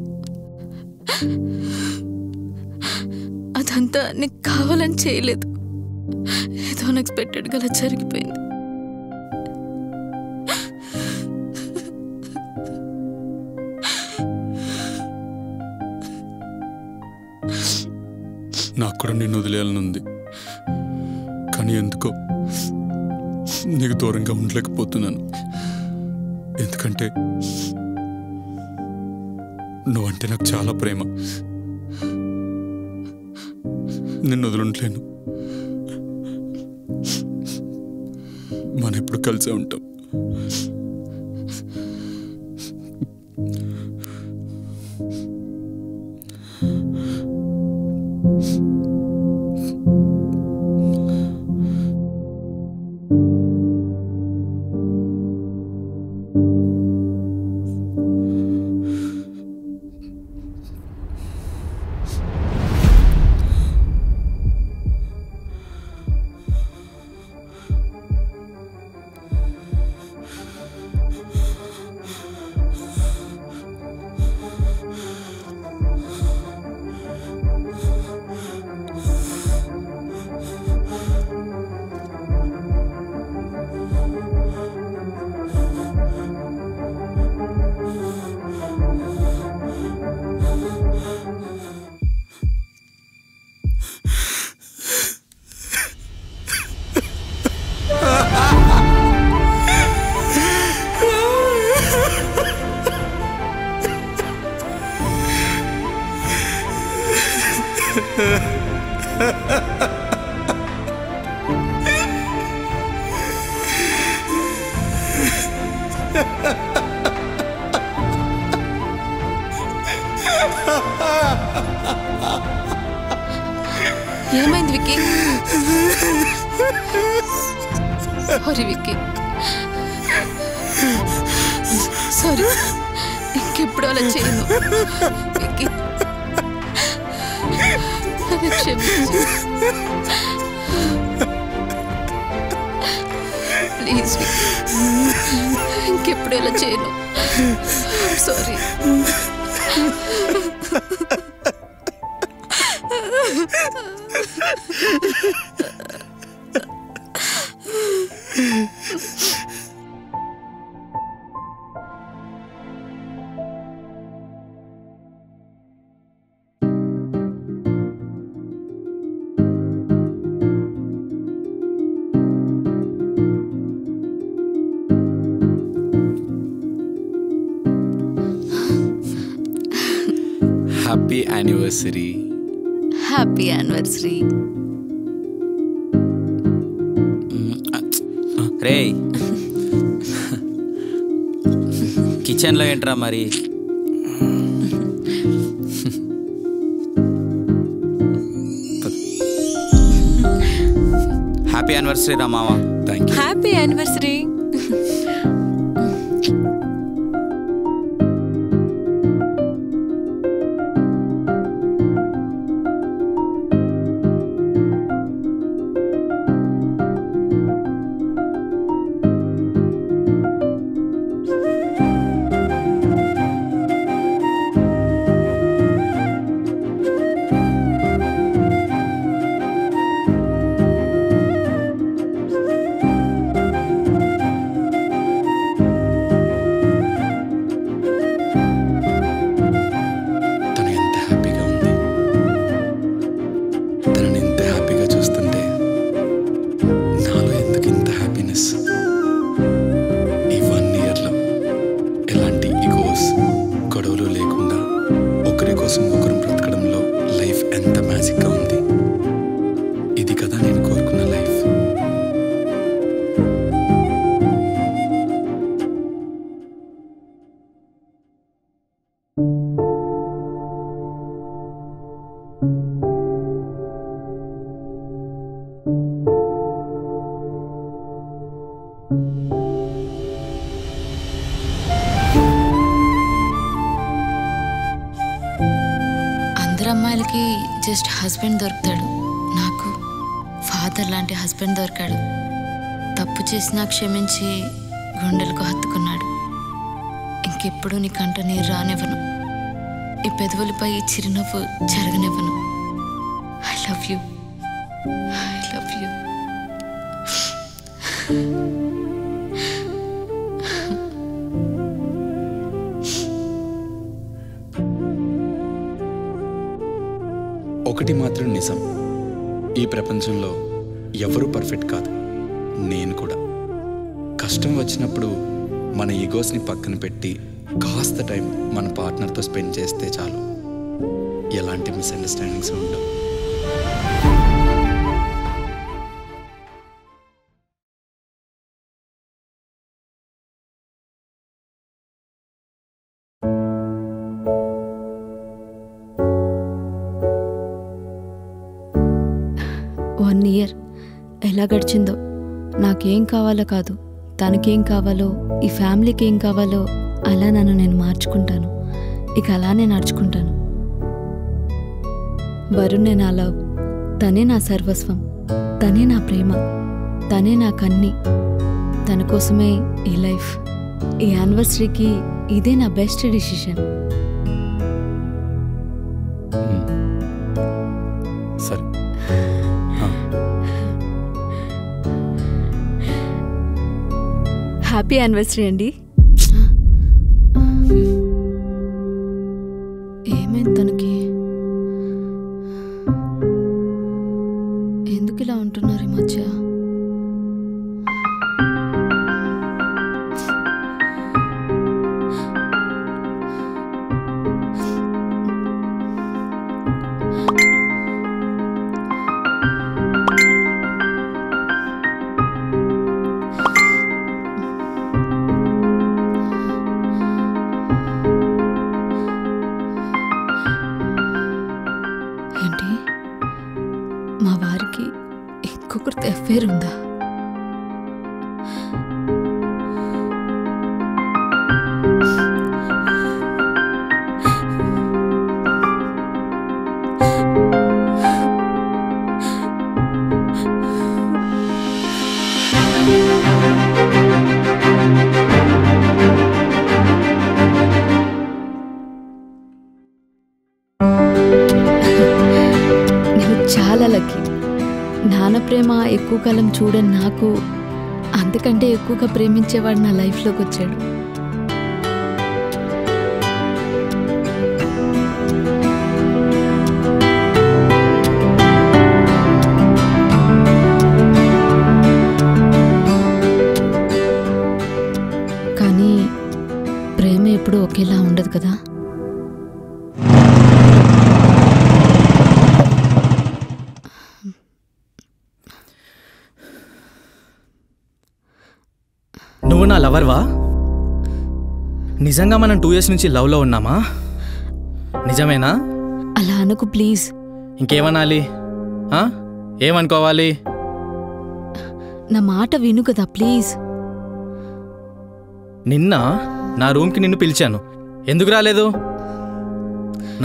అదంతా నీకు కావాలని చేయలేదు, ఏదో అన్ఎక్స్పెక్టెడ్గా అలా జరిగిపోయింది. నాకు కూడా నిన్ను వదిలేయాలనుంది, కానీ ఎందుకో నీకు దూరంగా ఉండలేకపోతున్నాను. ఎందుకంటే నువ్వంటే నాకు చాలా ప్రేమ. నిన్ను వదులుంటలేను. మనం ఎప్పుడు కలిసే ఉంటాం. ఏమైంది విక్కీ? Sorry Vicky, sorry. ఇంకెప్పుడు అలా చేయను విక్కీ, నన్ను క్షమించు ప్లీజ్ విక్కీ. ఇంకెప్పుడు అలా చేయను. Sorry. Happy anniversary. Happy anniversary. రే కిచెన్లో ఏంట్రా మరి? హ్యాపీ యానివర్సరీ రా మావా. Thank you. Happy anniversary. Best husband దొరుకుతాడు, నాకు ఫాదర్ లాంటి హస్బెండ్ దొరికాడు. తప్పు చేసినా క్షమించి గుండెలకు హత్తుకున్నాడు. ఇంకెప్పుడు నీ కంట నీరు రానివ్వను, ఈ పెదవులపై చిరునవ్వు జరగనివ్వను. I love you, I love you. ఒకటి మాత్రం నిజం, ఈ ప్రపంచంలో ఎవరూ పర్ఫెక్ట్ కాదు, నేను కూడా. కష్టం వచ్చినప్పుడు మన ఈగోస్ని పక్కన పెట్టి కాస్త టైం మన పార్ట్నర్తో స్పెండ్ చేస్తే చాలు, ఎలాంటి మిస్అండర్స్టాండింగ్స్ ఉండవు. వన్ ఇయర్ ఎలా గడిచిందో, నాకేం కావాలో కాదు, తనకేం కావాలో, ఈ ఫ్యామిలీకి ఏం కావాలో అలా నన్ను నేను మార్చుకుంటాను. ఇక అలానే నడుచుకుంటాను. వరుణ్ నా లవ్, తనే నా సర్వస్వం, తనే నా ప్రేమ, తనే నా కన్ని. తన కోసమే ఈ లైఫ్. ఈ యానివర్సరీకి ఇదే నా బెస్ట్ డిసిషన్. సరే, హ్యాపీ యానివర్సరీ అండి. ఏమైంది తనకి? ఎందుకు ఇలా ఉంటున్నారు ఈ మధ్య? ఏంటి, మా వారికి ఇంకొకరితో అఫేర్ ఉందా? నేను చాలా లక్కీ. నాన్న ప్రేమ ఎక్కువ కాలం చూడని నాకు అంతకంటే ఎక్కువగా ప్రేమించేవాడు నా లైఫ్లోకి వచ్చాడు. కానీ ప్రేమ ఎప్పుడూ ఒకేలా ఉండదు కదా. నువ్వు నా లవర్వా? నిజంగా మనం 2 years నుంచి లవ్లో ఉన్నామా? నిజమేనా? అలా అనకు ప్లీజ్. ఇంకేమనాలి? ఏమనుకోవాలి? నా మాట విను కదా ప్లీజ్. నిన్న నా రూమ్కి నిన్ను పిలిచాను, ఎందుకు రాలేదు?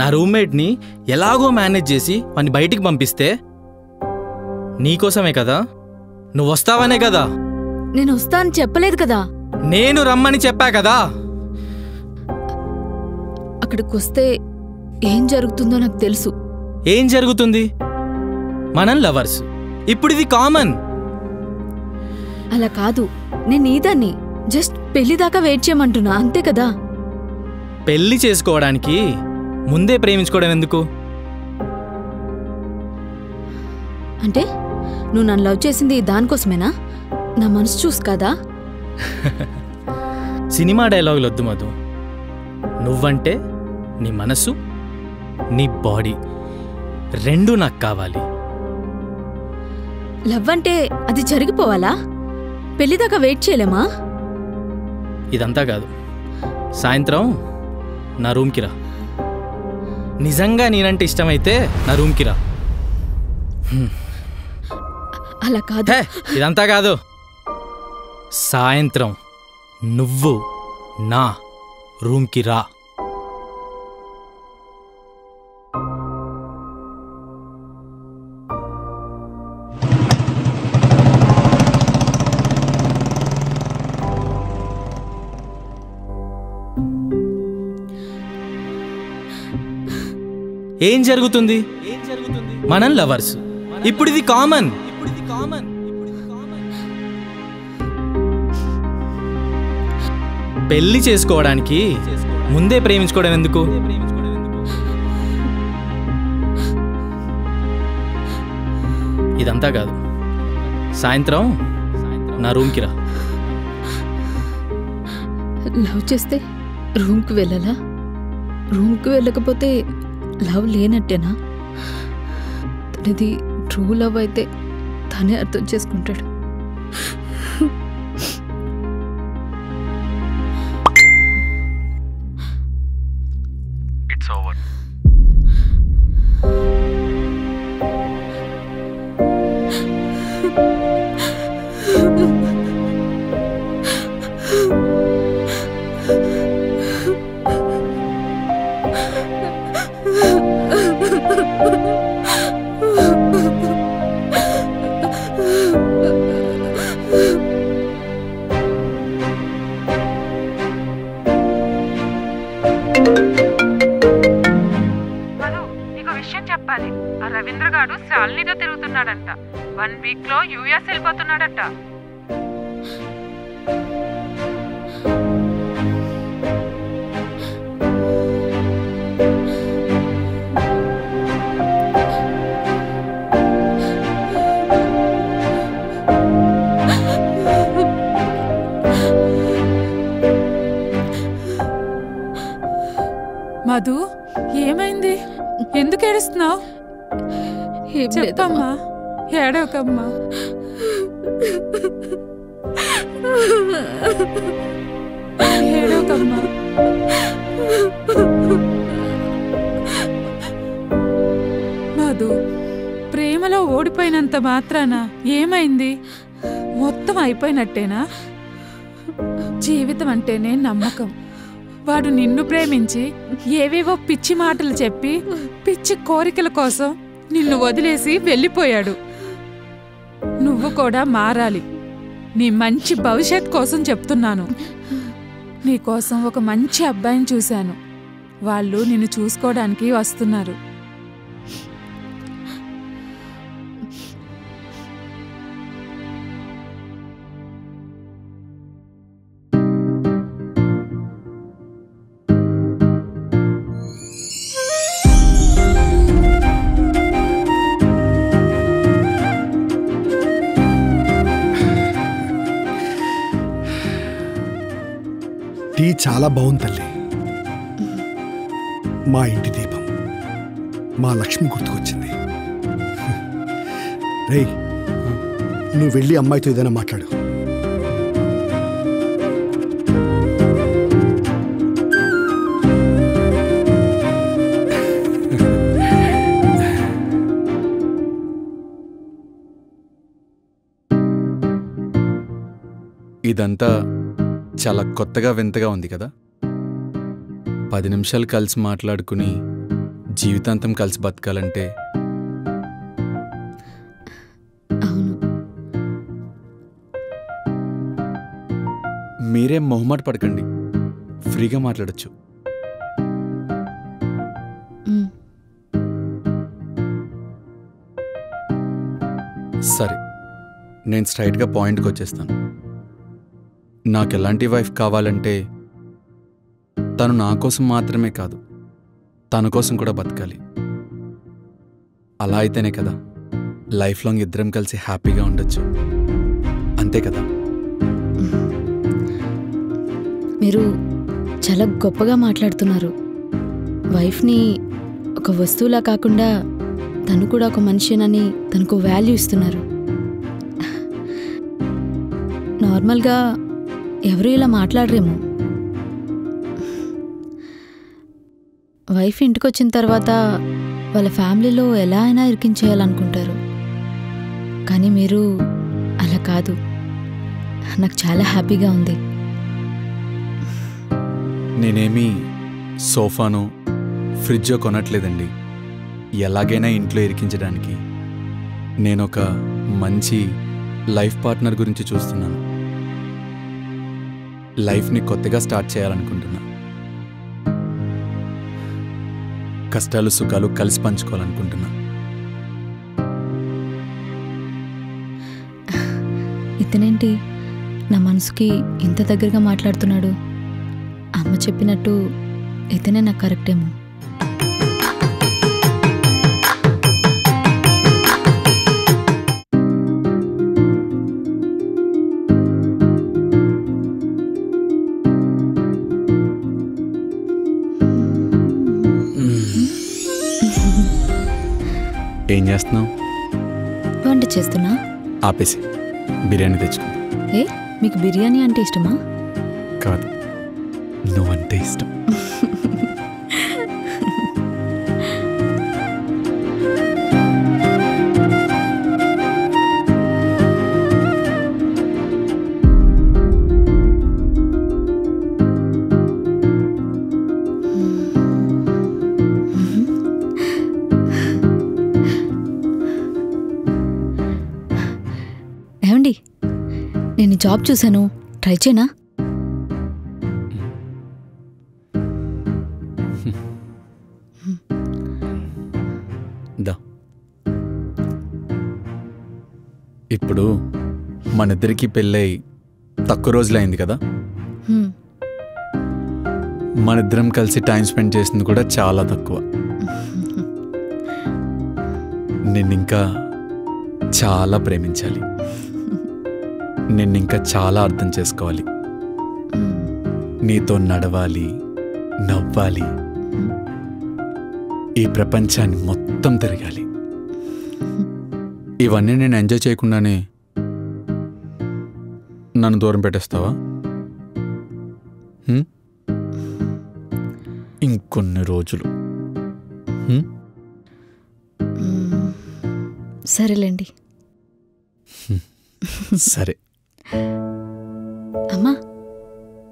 నా రూమ్మేట్ని ఎలాగో మేనేజ్ చేసి వాడిని బయటికి పంపిస్తే నీకోసమే కదా, నువ్వు వస్తావనే కదా. నేను వస్తాను చెప్పలేదు కదా. నేను రమ్మని చెప్పా కదా. అక్కడికి వస్తే ఏం జరుగుతుందో నాకు తెలుసు. ఏం జరుగుతుంది? మనం లవర్స్, ఇప్పుడు ఇది కామన్. అలా కాదు, నేను నీదాన్ని. జస్ట్ పెళ్లి దాకా వెయిట్ చేయమంటున్నా, అంతే కదా. పెళ్లి చేసుకోవడానికి ముందే ప్రేమించుకోవడం ఎందుకు? అంటే నువ్వు నన్ను లవ్ చేసింది దానికోసమేనా? నా మనసు చూసు కదా. సినిమా డైలాగులు వద్దు మధు. నువ్వంటే నీ మనసు, నీ బాడీ రెండూ నాకు కావాలి. లవ్ అంటే అది జరిగిపోవాలా? పెళ్లి దాకా వెయిట్ చేయలేమా? ఇదంతా కాదు, సాయంత్రం నా రూమ్కి రా. నిజంగా నేనంటే ఇష్టమైతే నా రూమ్కి రా. అలా కాదు. ఇదంతా కాదు, సాయంత్రం నువ్వు నా రూమ్కి రా. ఏం జరుగుతుంది? మనం లవర్స్. ఇప్పుడు ఇది కామన్. పెళ్లి చేసుకోవడానికి ముందే ప్రేమించుకోవడం ఎందుకు? ఇదంతా కాదు, సాయంత్రం నా రూమ్కి రా. లవ్ చేస్తే రూమ్కి వెళ్ళాలా? రూమ్కి వెళ్ళకపోతే లవ్ లేనట్టేనా? తనది ట్రూ లవ్ అయితే తనే అర్థం చేసుకుంటాడు. It's over. చెప్పాలి, ఆ రవీంద్ర గారు శాలినితో తిరుగుతున్నాడంట. 1 వీక్ లో యూఎస్ వెళ్ళిపోతున్నాడట. మధు, ఏమైంది? ఎందుకు ఏడుస్తున్నావు? చెప్పమ్మా, ఏడవకమ్మా. ఏడవకమ్మా. మధు, ప్రేమలో ఓడిపోయినంత మాత్రాన ఏమైంది? మొత్తం అయిపోయినట్టేనా? జీవితం అంటేనే నమ్మకం. వాడు నిన్ను ప్రేమించి ఏవేవో పిచ్చి మాటలు చెప్పి పిచ్చి కోరికల కోసం నిన్ను వదిలేసి వెళ్ళిపోయాడు. నువ్వు కూడా మారాలి. నీ మంచి భవిష్యత్ కోసం చెప్తున్నాను. నీకోసం ఒక మంచి అబ్బాయిని చూశాను. వాళ్ళు నిన్ను చూసుకోవడానికి వస్తున్నారు. టీ చాలా బాగుంది తల్లి. మా ఇంటి దీపం, మా లక్ష్మి గుర్తుకొచ్చింది. రేయ్, నువ్వు వెళ్ళి అమ్మాయితో ఏదైనా మాట్లాడు. ఇదంతా చాలా కొత్తగా వింతగా ఉంది కదా. 10 నిమిషాలు కలిసి మాట్లాడుకుని జీవితాంతం కలిసి బతకాలంటే అవును. మీరేం మొహమాట పడకండి, ఫ్రీగా మాట్లాడచ్చు. సరే, నేను స్ట్రైట్గా పాయింట్కి వచ్చేస్తాను. నాకు ఎలాంటి వైఫ్ కావాలంటే తను నా కోసం మాత్రమే కాదు, తన కోసం కూడా బతకాలి. అలా అయితేనే కదా లైఫ్ లాంగ్ ఇద్దరం కలిసి హ్యాపీగా ఉండొచ్చు. అంతే కదా? మీరు చాలా గొప్పగా మాట్లాడుతున్నారు. వైఫ్ని ఒక వస్తువులా కాకుండా తను కూడా ఒక మనిషినని తనకు వాల్యూ ఇస్తున్నారు. నార్మల్గా ఎవరు ఇలా మాట్లాడరేమో. వైఫ్ ఇంటికి వచ్చిన తర్వాత వాళ్ళ ఫ్యామిలీలో ఎలా అయినా ఇరికించేయాలనుకుంటారు. కానీ మీరు అలా కాదు. నాకు చాలా హ్యాపీగా ఉంది. నేనేమీ సోఫానో ఫ్రిడ్జో కొనట్లేదండి ఎలాగైనా ఇంట్లో ఇరికించడానికి. నేనొక మంచి లైఫ్ పార్ట్నర్ గురించి చూస్తున్నాను. లైఫ్ని కొత్తగా స్టార్ట్ చేయాలనుకుంటున్నా. కష్టాలు సుఖాలు కలిసి పంచుకోవాలనుకుంటున్నా. ఇతనేంటి నా మనసుకి ఇంత దగ్గరగా మాట్లాడుతున్నాడు? అమ్మ చెప్పినట్టు ఇతనే నాకు కరెక్టేమో. ఏం చేస్తున్నావు? వంట చేస్తున్నా. ఆపేసి బిర్యానీ తెచ్చుకుంటా. ఏ మీకు బిర్యానీ అంటే ఇష్టమా? కాదు, నువ్వంటే ఇష్టం. ఏమండి, నేను జాబ్ చూశాను, ట్రై చేయనా? దా. ఇప్పుడు మనిద్దరికీ పెళ్ళై తక్కువ రోజులైంది కదా. మనిద్దరం కలిసి టైం స్పెండ్ చేసింది కూడా చాలా తక్కువ. నిన్నింకా చాలా ప్రేమించాలి, నిన్నింకా చాలా అర్థం చేసుకోవాలి, నీతో నడవాలి, నవ్వాలి, ఈ ప్రపంచాన్ని మొత్తం తిరగాలి. ఇవన్నీ నేను ఎంజాయ్ చేయకుండానే నన్ను దూరం పెట్టేస్తావా? ఇంకొన్ని రోజులు. సరేలేండి. సరే. అమ్మా,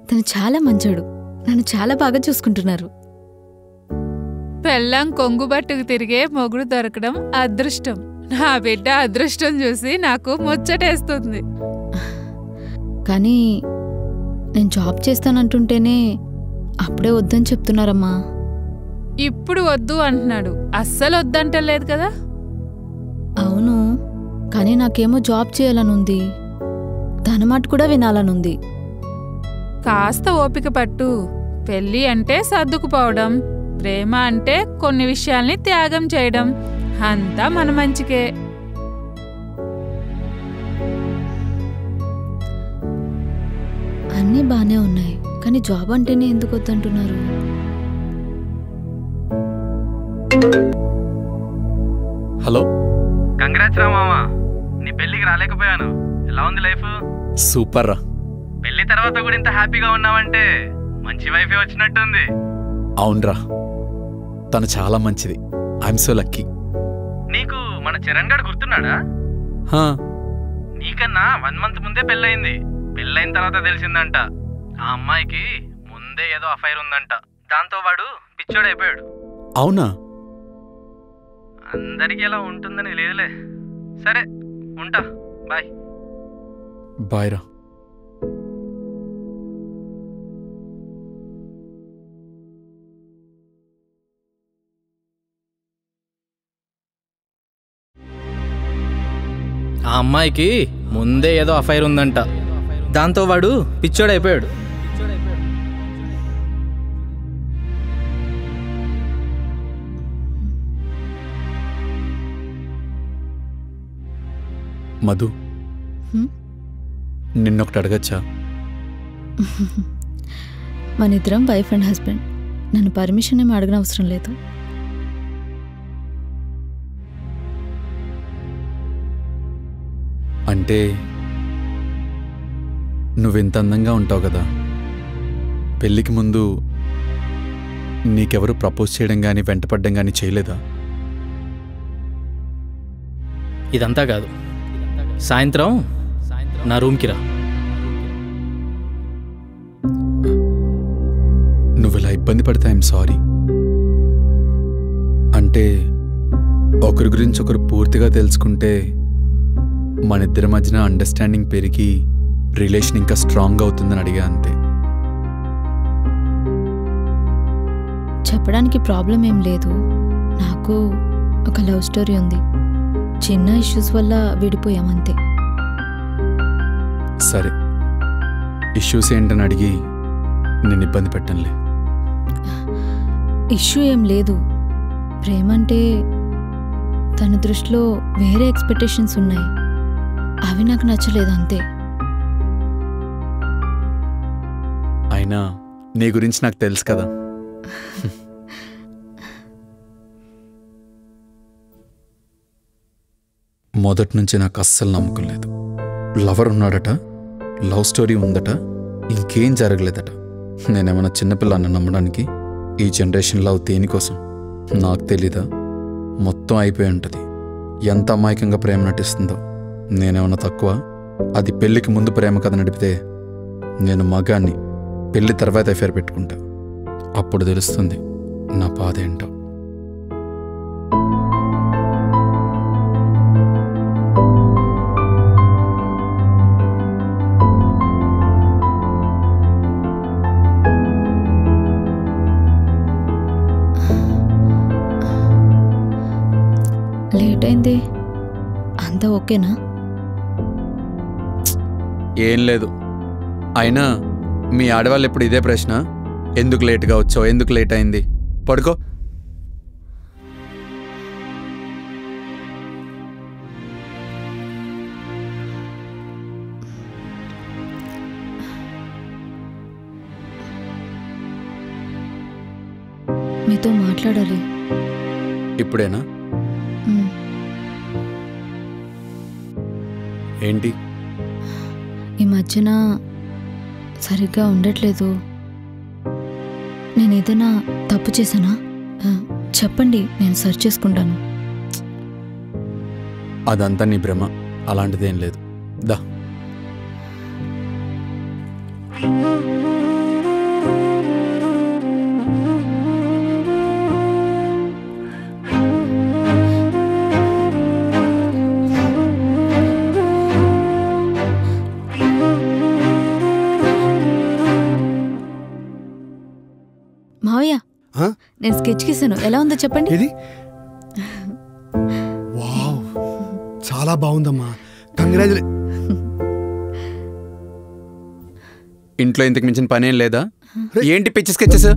తను చాలా మంచోడు, నన్ను చాలా బాగా చూసుకుంటున్నారు. పెళ్ళాం కొంగుబట్టుకు తిరిగే మొగుడు దొరకడం అదృష్టం. నా బిడ్డ అదృష్టం చూసి నాకు ముచ్చటేస్తుంది. కానీ నేను జాబ్ చేస్తానంటుంటేనే అప్పుడే వద్దని చెప్తున్నారమ్మా. ఇప్పుడు వద్దు అంటున్నాడు, అస్సలు వద్దంటలేదు కదా. అవును, కానీ నాకేమో జాబ్ చేయాలనుంది, తన మాట కూడా వినాలనుంది. కాస్త ఓపిక పట్టు. పెళ్ళి అంటే సర్దుకుపోవడం, ప్రేమ అంటే కొన్ని విషయాల్ని త్యాగం చేయడం. అంతా మన మంచికే. అన్నీ బానే ఉన్నాయి, కానీ జాబ్ అంటేనే ఎందుకు వద్దంటున్నారు? హలో. కంగ్రాట్స్ రా మామ, నీ పెళ్ళికి రాలేకపోయాను. ఎలా ఉంది లైఫ్? సూపర్ రా. పెళ్లి తర్వాత కూడా ఇంత హ్యాపీగా ఉన్నావంటే మంచి వైఫే వచ్చినట్టుంది. అవునరా, తను చాలా మంచిది. I'm so lucky. నీకు మన చరణ్ గారు గుర్తున్నాడా? నీకన్నా 1 month ముందే పెళ్ళయింది. పెళ్ళైన తర్వాత తెలిసిందంట ఆ అమ్మాయికి ముందే ఏదో అఫైర్ ఉందంట. దాంతో వాడు పిచ్చోడైపోయాడు. అవునా? అందరికీ ఎలా ఉంటుందని లేదులే. సరే ఉంటా, బాయ్. బాయ్ రా. ఆ అమ్మాయికి ముందే ఏదో అఫైర్ ఉందంట. దాంతో వాడు పిచ్చోడైపోయాడు. మధు, నిన్నొకటి అడగచ్చా? మనిద్దరం వైఫ్ అండ్ హస్బెండ్, నన్ను పర్మిషన్ ఏమి అడగనవసరం లేదు. అంటే నువ్వెంత అందంగా ఉంటావు కదా, పెళ్ళికి ముందు నీకెవరు ప్రపోజ్ చేయడం కానీ వెంటపడడం కానీ చేయలేదా? ఇదంతా కాదు, సాయంత్రం నా రూమ్కి రా. నువ్వు ఇలా ఇబ్బంది పడితే ఐఎమ్ సారీ. అంటే ఒకరి గురించి ఒకరు పూర్తిగా తెలుసుకుంటే మన ఇద్దరి మధ్యన అండర్స్టాండింగ్ పెరిగి రిలేషన్ ఇంకా స్ట్రాంగ్ అవుతుందని అడిగా అంతే. చెప్పడానికి ప్రాబ్లం ఏం లేదు. నాకు ఒక లవ్ స్టోరీ ఉంది. చిన్న ఇష్యూస్ వల్ల విడిపోయామంతే. సరే, ఇష్యూస్ ఏంటని అడిగి నేను ఇబ్బంది పెట్టనులే. ఇష్యూ ఏం లేదు. ప్రేమ అంటే తన దృష్టిలో వేరే ఎక్స్పెక్టేషన్స్ ఉన్నాయి. అవి నాకు నచ్చలేదు అంతే. అయినా నీ గురించి నాకు తెలుసు కదా. మొదటి నుంచి నాకు అస్సలు నమ్మకం లేదు. లవర్ ఉన్నాడట, లవ్ స్టోరీ ఉందట, ఇంకేం జరగలేదట. నేనేమన్నా చిన్నపిల్లాన్ని నమ్మడానికి? ఈ జనరేషన్ లవ్ దేనికోసం నాకు తెలీదా? మొత్తం అయిపోయి ఉంటుంది. ఎంత అమాయకంగా ప్రేమ నటిస్తుందో. నేనేమన్నా తక్కువ? అది పెళ్ళికి ముందు ప్రేమ కథ నడిపితే నేను మగాన్ని. పెళ్లి తర్వాత ఎఫైర్ పెట్టుకుంటా. అప్పుడు తెలుస్తుంది నా బాధ ఏంటో. లేట్ అయింది. అంతా ఓకేనా? ఏం లేదు. అయినా మీ ఆడవాళ్ళు ఎప్పుడు ఇదే ప్రశ్న, ఎందుకు లేట్గా వచ్చావు, ఎందుకు లేట్ అయింది? పడుకో. మీతో మాట్లాడాలి. ఇప్పుడేనా? ఏంటి? ఈ మధ్యన సరిగ్గా ఉండట్లేదు. నేను ఏదైనా తప్పు చేశానా? చెప్పండి, నేను సరి చేసుకుంటాను. అదంతా నీ భ్రమ. అలాంటిదేం లేదు. దా. మావయ్య, నేను స్కెచ్ గీసాను. ఎలా ఉందో చెప్పండి. ఇది వావ్, చాలా బాగుందమ్మా. కంగ్రాచులే. ఇంట్లో ఇంతకు మించిన పనేం లేదా? ఏంటి పిచ్చి స్కెచెస్?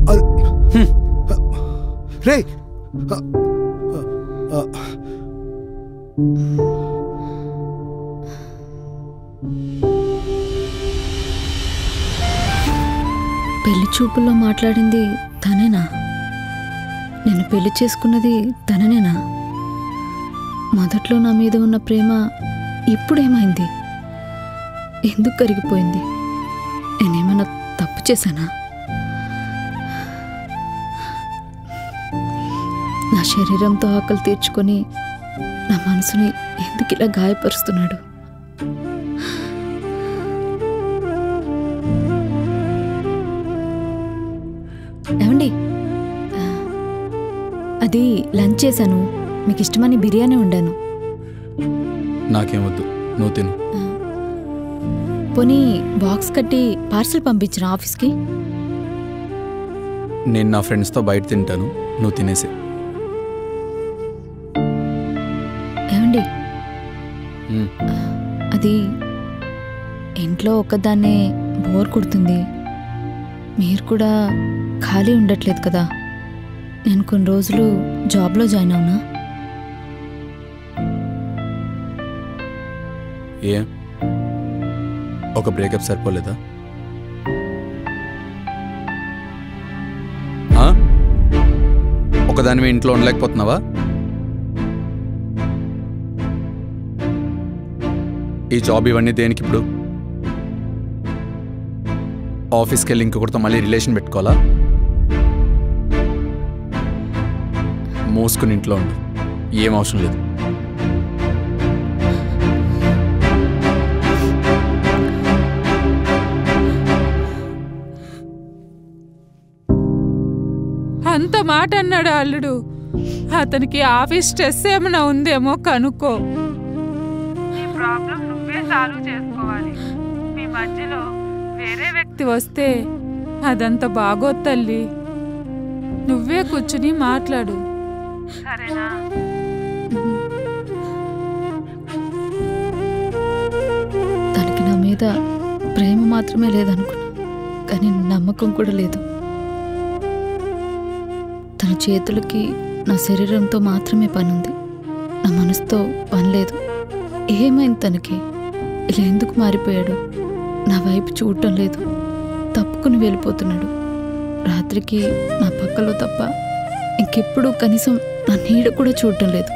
రే, పెళ్లి చూపుల్లో మాట్లాడింది తనేనా? నేను పెళ్లి చేసుకున్నది తననేనా? మొదట్లో నా మీద ఉన్న ప్రేమ ఇప్పుడేమైంది? ఎందుకు కరిగిపోయింది? నేనేమైనా తప్పు చేశానా? నా శరీరంతో ఆకలి తీర్చుకొని నా మనసుని ఎందుకు ఇలా గాయపరుస్తున్నాడు? ఏమండి, అది లంచ్ చేశాను. మీకు ఇష్టమని బిర్యానీ వండాను. నాకేమొద్దు, నువ్వు తిను. పోనీ బాక్స్ కట్టి పార్సల్ పంపించిన ఆఫీస్కి. నేను నా ఫ్రెండ్స్తో బయట తింటాను, నువ్వు తినేసే. ఏమండి, అది ఇంట్లో ఒక్కదాన్నే బోర్ కొడుతుంది. మీరు కూడా ఖాళీ ఉండట్లేదు కదా. నేను కొన్ని రోజులు జాబ్లో జాయిన్ అవునా? ఏ, ఒక బ్రేకప్ సరిపోలేదా? ఒకదానివి ఇంట్లో ఉండలేకపోతున్నావా? ఈ జాబ్ ఇవన్నీ దేనికి ఇప్పుడు? ఆఫీస్కి వెళ్ళి ఇంకొకరితో మళ్ళీ రిలేషన్ పెట్టుకోవాలా? మోసుకుని ఇంట్లో ఉండు, ఏం అవసరం లేదు. అంత మాట అన్నాడు అల్లుడు. అతనికి ఆఫీస్ స్ట్రెస్ ఏమైనా ఉందేమో కనుక్కో. నీ ప్రాబ్లం నువ్వే సాల్వ్ చేసుకోవాలి. మీ మధ్యలో వేరే వ్యక్తి వస్తే అదంత బాగోదు తల్లి. నువ్వే కూర్చుని మాట్లాడు, సరేనా? తనకి నా మీద ప్రేమ మాత్రమే లేదనుకున్నా, కానీ నమ్మకం కూడా లేదు. తన చేతులకి నా శరీరంతో మాత్రమే పనుంది, నా మనసుతో పని లేదు. ఏమైంది తనకి? ఇలా ఎందుకు మారిపోయాడు? నా వైపు చూడటం లేదు, తప్పుకుని వెళ్ళిపోతున్నాడు. రాత్రికి నా పక్కలో తప్ప ఇంకెప్పుడు కనీసం నా నీడ కూడా చూడటం లేదు.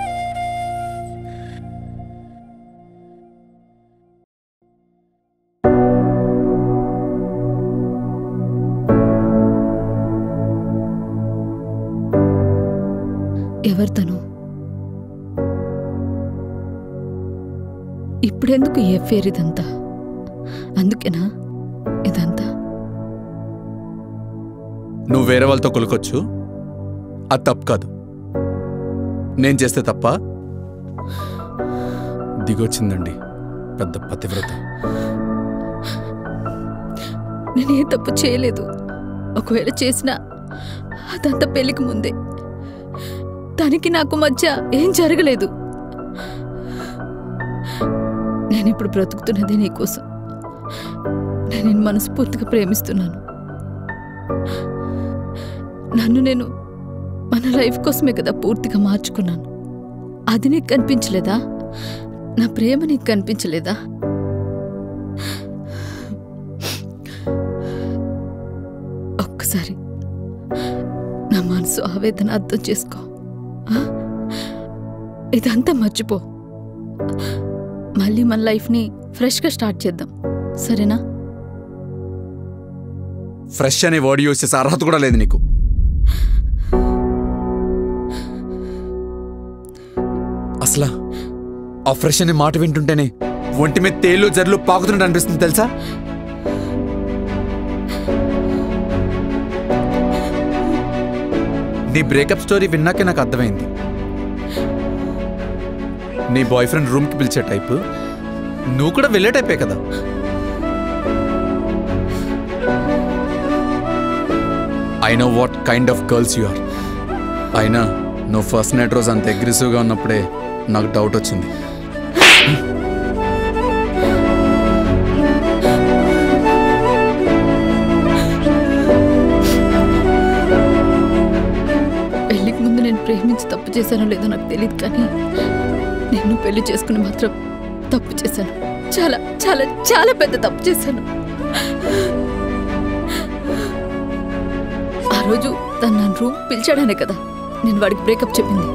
ఎవరు తను? ఇప్పుడెందుకు ఏ ఫేర్ ఇదంతా? అందుకేనా ఇదంతా? నువ్వు వేరే వాళ్ళతో కొలుకొచ్చు, అది తప్పు కాదు. నేను చేస్తే తప్ప? దిగొచ్చిందండి పెద్ద పతివ్రత. నేనే తప్పు చేయలేదు. ఒకవేళ చేసినా అదంతా పెళ్లికి ముందే. తనకి నాకు మధ్య ఏం జరగలేదు. నేనిప్పుడు బ్రతుకుతున్నదే నీకోసం. నేను మనస్ఫూర్తిగా ప్రేమిస్తున్నాను. నన్ను నేను మన లైఫ్ కోసమే కదా పూర్తిగా మార్చుకున్నాను. అది నీకు కనిపించలేదా? నా ప్రేమ నీకు కనిపించలేదా? ఒక్కసారి నా మనసు ఆవేదన అర్థం చేసుకో. ఇదంతా మర్చిపో. మళ్ళీ మన లైఫ్ని ఫ్రెష్గా స్టార్ట్ చేద్దాం, సరేనా? ఫ్రెష్ అనే వర్డ్ యూస్ చేసే అర్హత కూడా లేదు నీకు. అసలు ఆ ఫ్రెష్ అనే మాట వింటుంటేనే ఒంటి మీద తేలు జర్లు పాకుతున్నట్టు అనిపిస్తుంది తెలుసా? నీ బ్రేకప్ స్టోరీ విన్నాకే నాకు అర్థమైంది. నీ బాయ్ ఫ్రెండ్ రూమ్కి పిలిచే టైపు, నువ్వు కూడా వెళ్ళే టైపే కదా. I know what kind of girls you are. అయినా నువ్వు ఫస్ట్ నైట్ రోజు అంత అగ్రెసివ్గా ఉన్నప్పుడే నాకు డౌట్ వచ్చింది. పెళ్లికి ముందు నేను ప్రేమించి తప్పు చేశానో లేదో నాకు తెలియదు, కానీ నేను పెళ్లి చేసుకుని మాత్రం తప్పు చేశాను. చాలా చాలా చాలా పెద్ద తప్పు చేశాను. ఆ రోజు తను నన్ను రూమ్ పిలిచాడనే కదా నేను వాడికి బ్రేకప్ చెప్పింది.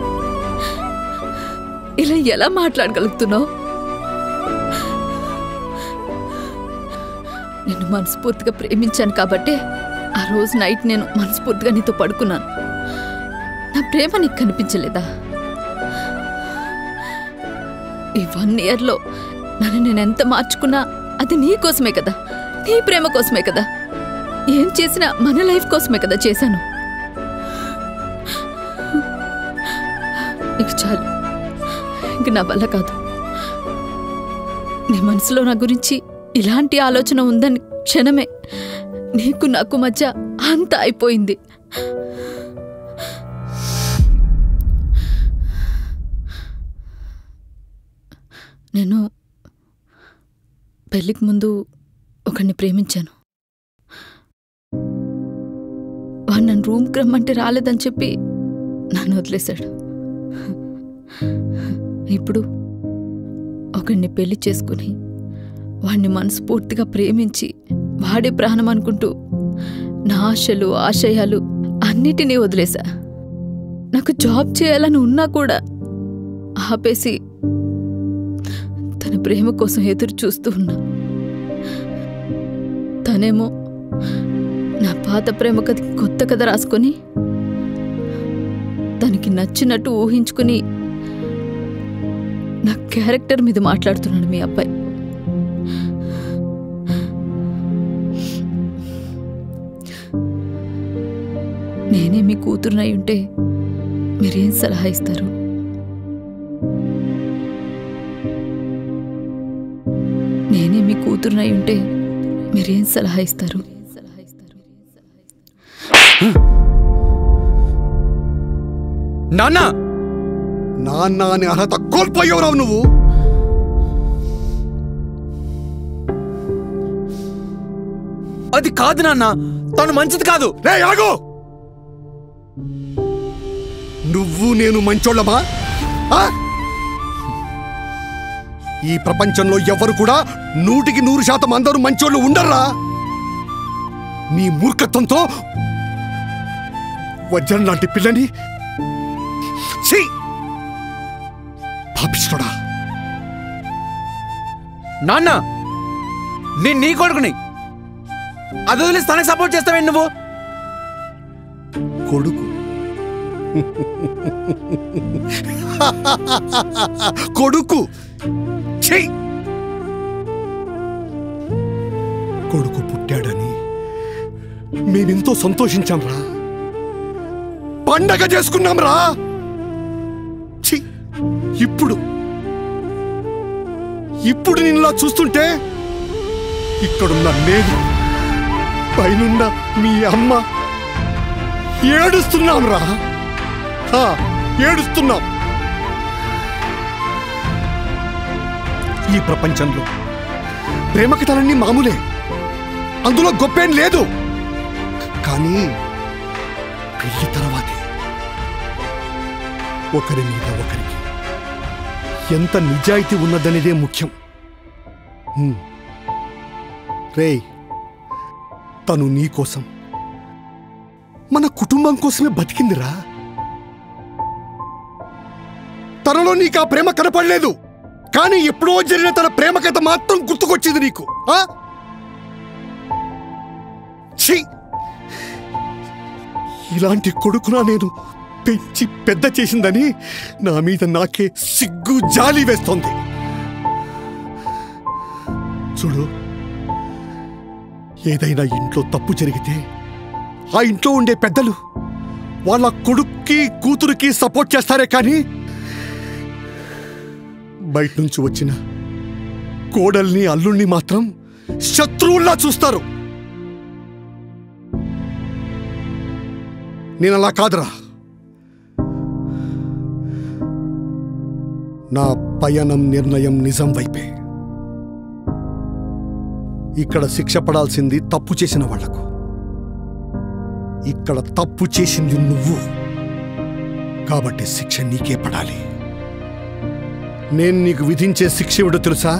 ఇలా ఎలా మాట్లాడగలుగుతున్నావు? నిన్ను మనస్ఫూర్తిగా ప్రేమించాను కాబట్టి ఆ రోజు నైట్ నేను మనస్ఫూర్తిగా నీతో పడుకున్నాను. నా ప్రేమ నీకు కనిపించలేదా? ఈ 1 yearలో నన్ను నేను ఎంత మార్చుకున్నా అది నీ కోసమే కదా, నీ ప్రేమ కోసమే కదా. ఏం చేసినా మన లైఫ్ కోసమే కదా చేశాను. ఇక చాలు, ఇంక నా వల్ల కాదు. నీ మనసులో నా గురించి ఇలాంటి ఆలోచన ఉందని క్షణమే నీకు నాకు మధ్య అంత అయిపోయింది. నేను పెళ్ళికి ముందు ఒకరిని ప్రేమించాను. వాడు నన్ను రూమ్కి రమ్మంటే రాలేదని చెప్పి నన్ను వదిలేశాడు. ఇప్పుడు ఒకరిని పెళ్లి చేసుకుని వాడిని మనస్ఫూర్తిగా ప్రేమించి వాడే ప్రాణం అనుకుంటూ నా ఆశలు ఆశయాలు అన్నిటినీ వదిలేశా. నాకు జాబ్ చేయాలని ఉన్నా కూడా ఆపేసి తన ప్రేమ కోసం ఎదురు చూస్తూ ఉన్నా. తనేమో నా పాత ప్రేమ కథ కొత్త కథ రాసుకొని తనకి నచ్చినట్టు ఊహించుకుని నా క్యారెక్టర్ మీద మాట్లాడుతున్నాడు మీ అబ్బాయి. నేనే మీ కూతురునై ఉంటే మీరేం సలహా ఇస్తారు? నేనే మీ కూతురునై ఉంటే మీరేం సలహా ఇస్తారు? నాన్న నాన్న అనే అర్హత కోల్పోయావురావు నువ్వు. అది కాదు నాన్న, తను మంచిది కాదు. రే ఆగు! నువ్వు నేను మంచోళ్ళమా? ఈ ప్రపంచంలో ఎవరు కూడా 100% అందరూ మంచోళ్ళు ఉండర్రా. నీ మూర్ఖత్వంతో వజ్రం లాంటి పిల్లని పాపిస్తోడా. నాన్న, నేను నీ కొడుకుని, అది వదిలేసి తనకి సపోర్ట్ చేస్తావేంటి నువ్వు? కొడుకు కొడుకు కొడుకు పుట్టాడని మేమెంతో సంతోషించాంరా, పండగ చేసుకున్నాంరా. ఇప్పుడు నిన్నలా చూస్తుంటే ఇక్కడున్న నేను, పైనున్న మీ అమ్మ ఏడుస్తున్నాంరా, ఏడుస్తున్నాం. ఈ ప్రపంచంలో ప్రేమ కథలన్నీ మామూలే, అందులో గొప్పేం లేదు. కానీ పెళ్లి తర్వాతే ఒకరి మీద ఒకరికి ఎంత నిజాయితీ ఉన్నదనేదే ముఖ్యం. రేయ్, తను నీ కోసం, మన కుటుంబం కోసమే బతికిందిరా. తనలో నీకు ఆ ప్రేమ కనపడలేదు, కానీ ఎప్పుడో జరిగిన తన ప్రేమ కథ మాత్రం గుర్తుకొచ్చింది నీకు. ఇలాంటి కొడుకునా నేను పెంచి పెద్ద చేసిందని నా మీద నాకే సిగ్గు జాలి వేస్తోంది. చూడు, ఏదైనా ఇంట్లో తప్పు జరిగితే ఆ ఇంట్లో ఉండే పెద్దలు వాళ్ళ కొడుక్కి కూతురికి సపోర్ట్ చేస్తారే కానీ బయట నుంచి వచ్చిన కోడల్ని అల్లుణ్ణి మాత్రం శత్రువుల్లా చూస్తారు. నేనలా కాదురా. నా పయనం నిర్ణయం నిజం వైపే. ఇక్కడ శిక్ష పడాల్సింది తప్పు చేసిన వాళ్లకు, ఇక్కడ తప్పు చేసింది నువ్వు. కాబట్టి శిక్ష నీకే పడాలి. నేను నీకు విధించే శిక్ష ఏమిటో తెలుసా?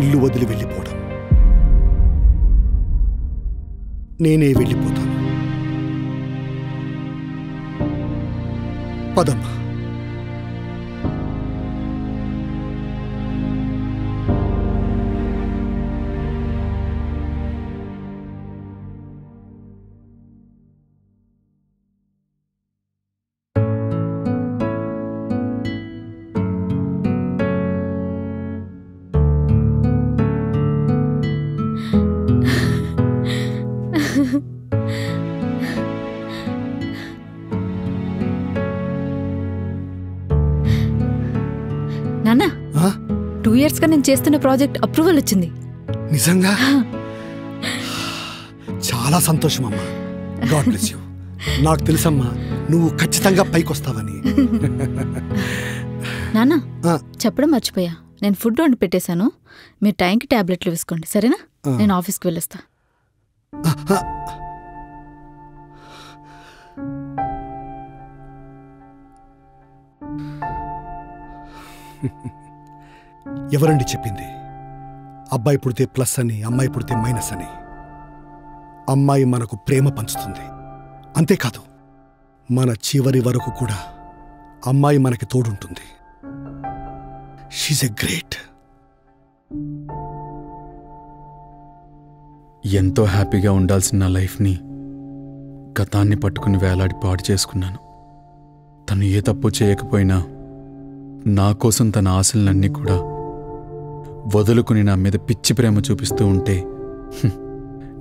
ఇల్లు వదిలి వెళ్ళిపోవడం. నేనే వెళ్ళిపోతాను. పదమ్మా. నాన్న, 2 years గా నేను చేస్తున్న ప్రాజెక్ట్ అప్రూవల్ వచ్చింది. నిజంగా? చాలా సంతోషం అమ్మా. God bless you. నాకు తెలుసమ్మా నువ్వు ఖచ్చితంగా పైకొస్తావని. నాన్న, చెప్పడం మర్చిపోయా, నేను ఫుడ్ వండి పెట్టేశాను. మీరు టైంకి టాబ్లెట్లు వేసుకోండి, సరేనా? నేను ఆఫీస్కి వెళ్ళొస్తా. ఎవరండి చెప్పింది అబ్బాయి పుడితే ప్లస్ అని, అమ్మాయి పుడితే మైనస్ అని? అమ్మాయి మనకు ప్రేమ పంచుతుంది, అంతేకాదు మన చివరి వరకు కూడా అమ్మాయి మనకి తోడుంటుంది. She's a great. ఎంతో హ్యాపీగా ఉండాల్సిన నా లైఫ్ని గతాన్ని పట్టుకుని వేలాడి పాడు చేసుకున్నాను. తను ఏ తప్పు చేయకపోయినా నా కోసం తన ఆశలన్నీ కూడా వదులుకుని నా మీద పిచ్చి ప్రేమ చూపిస్తూ ఉంటే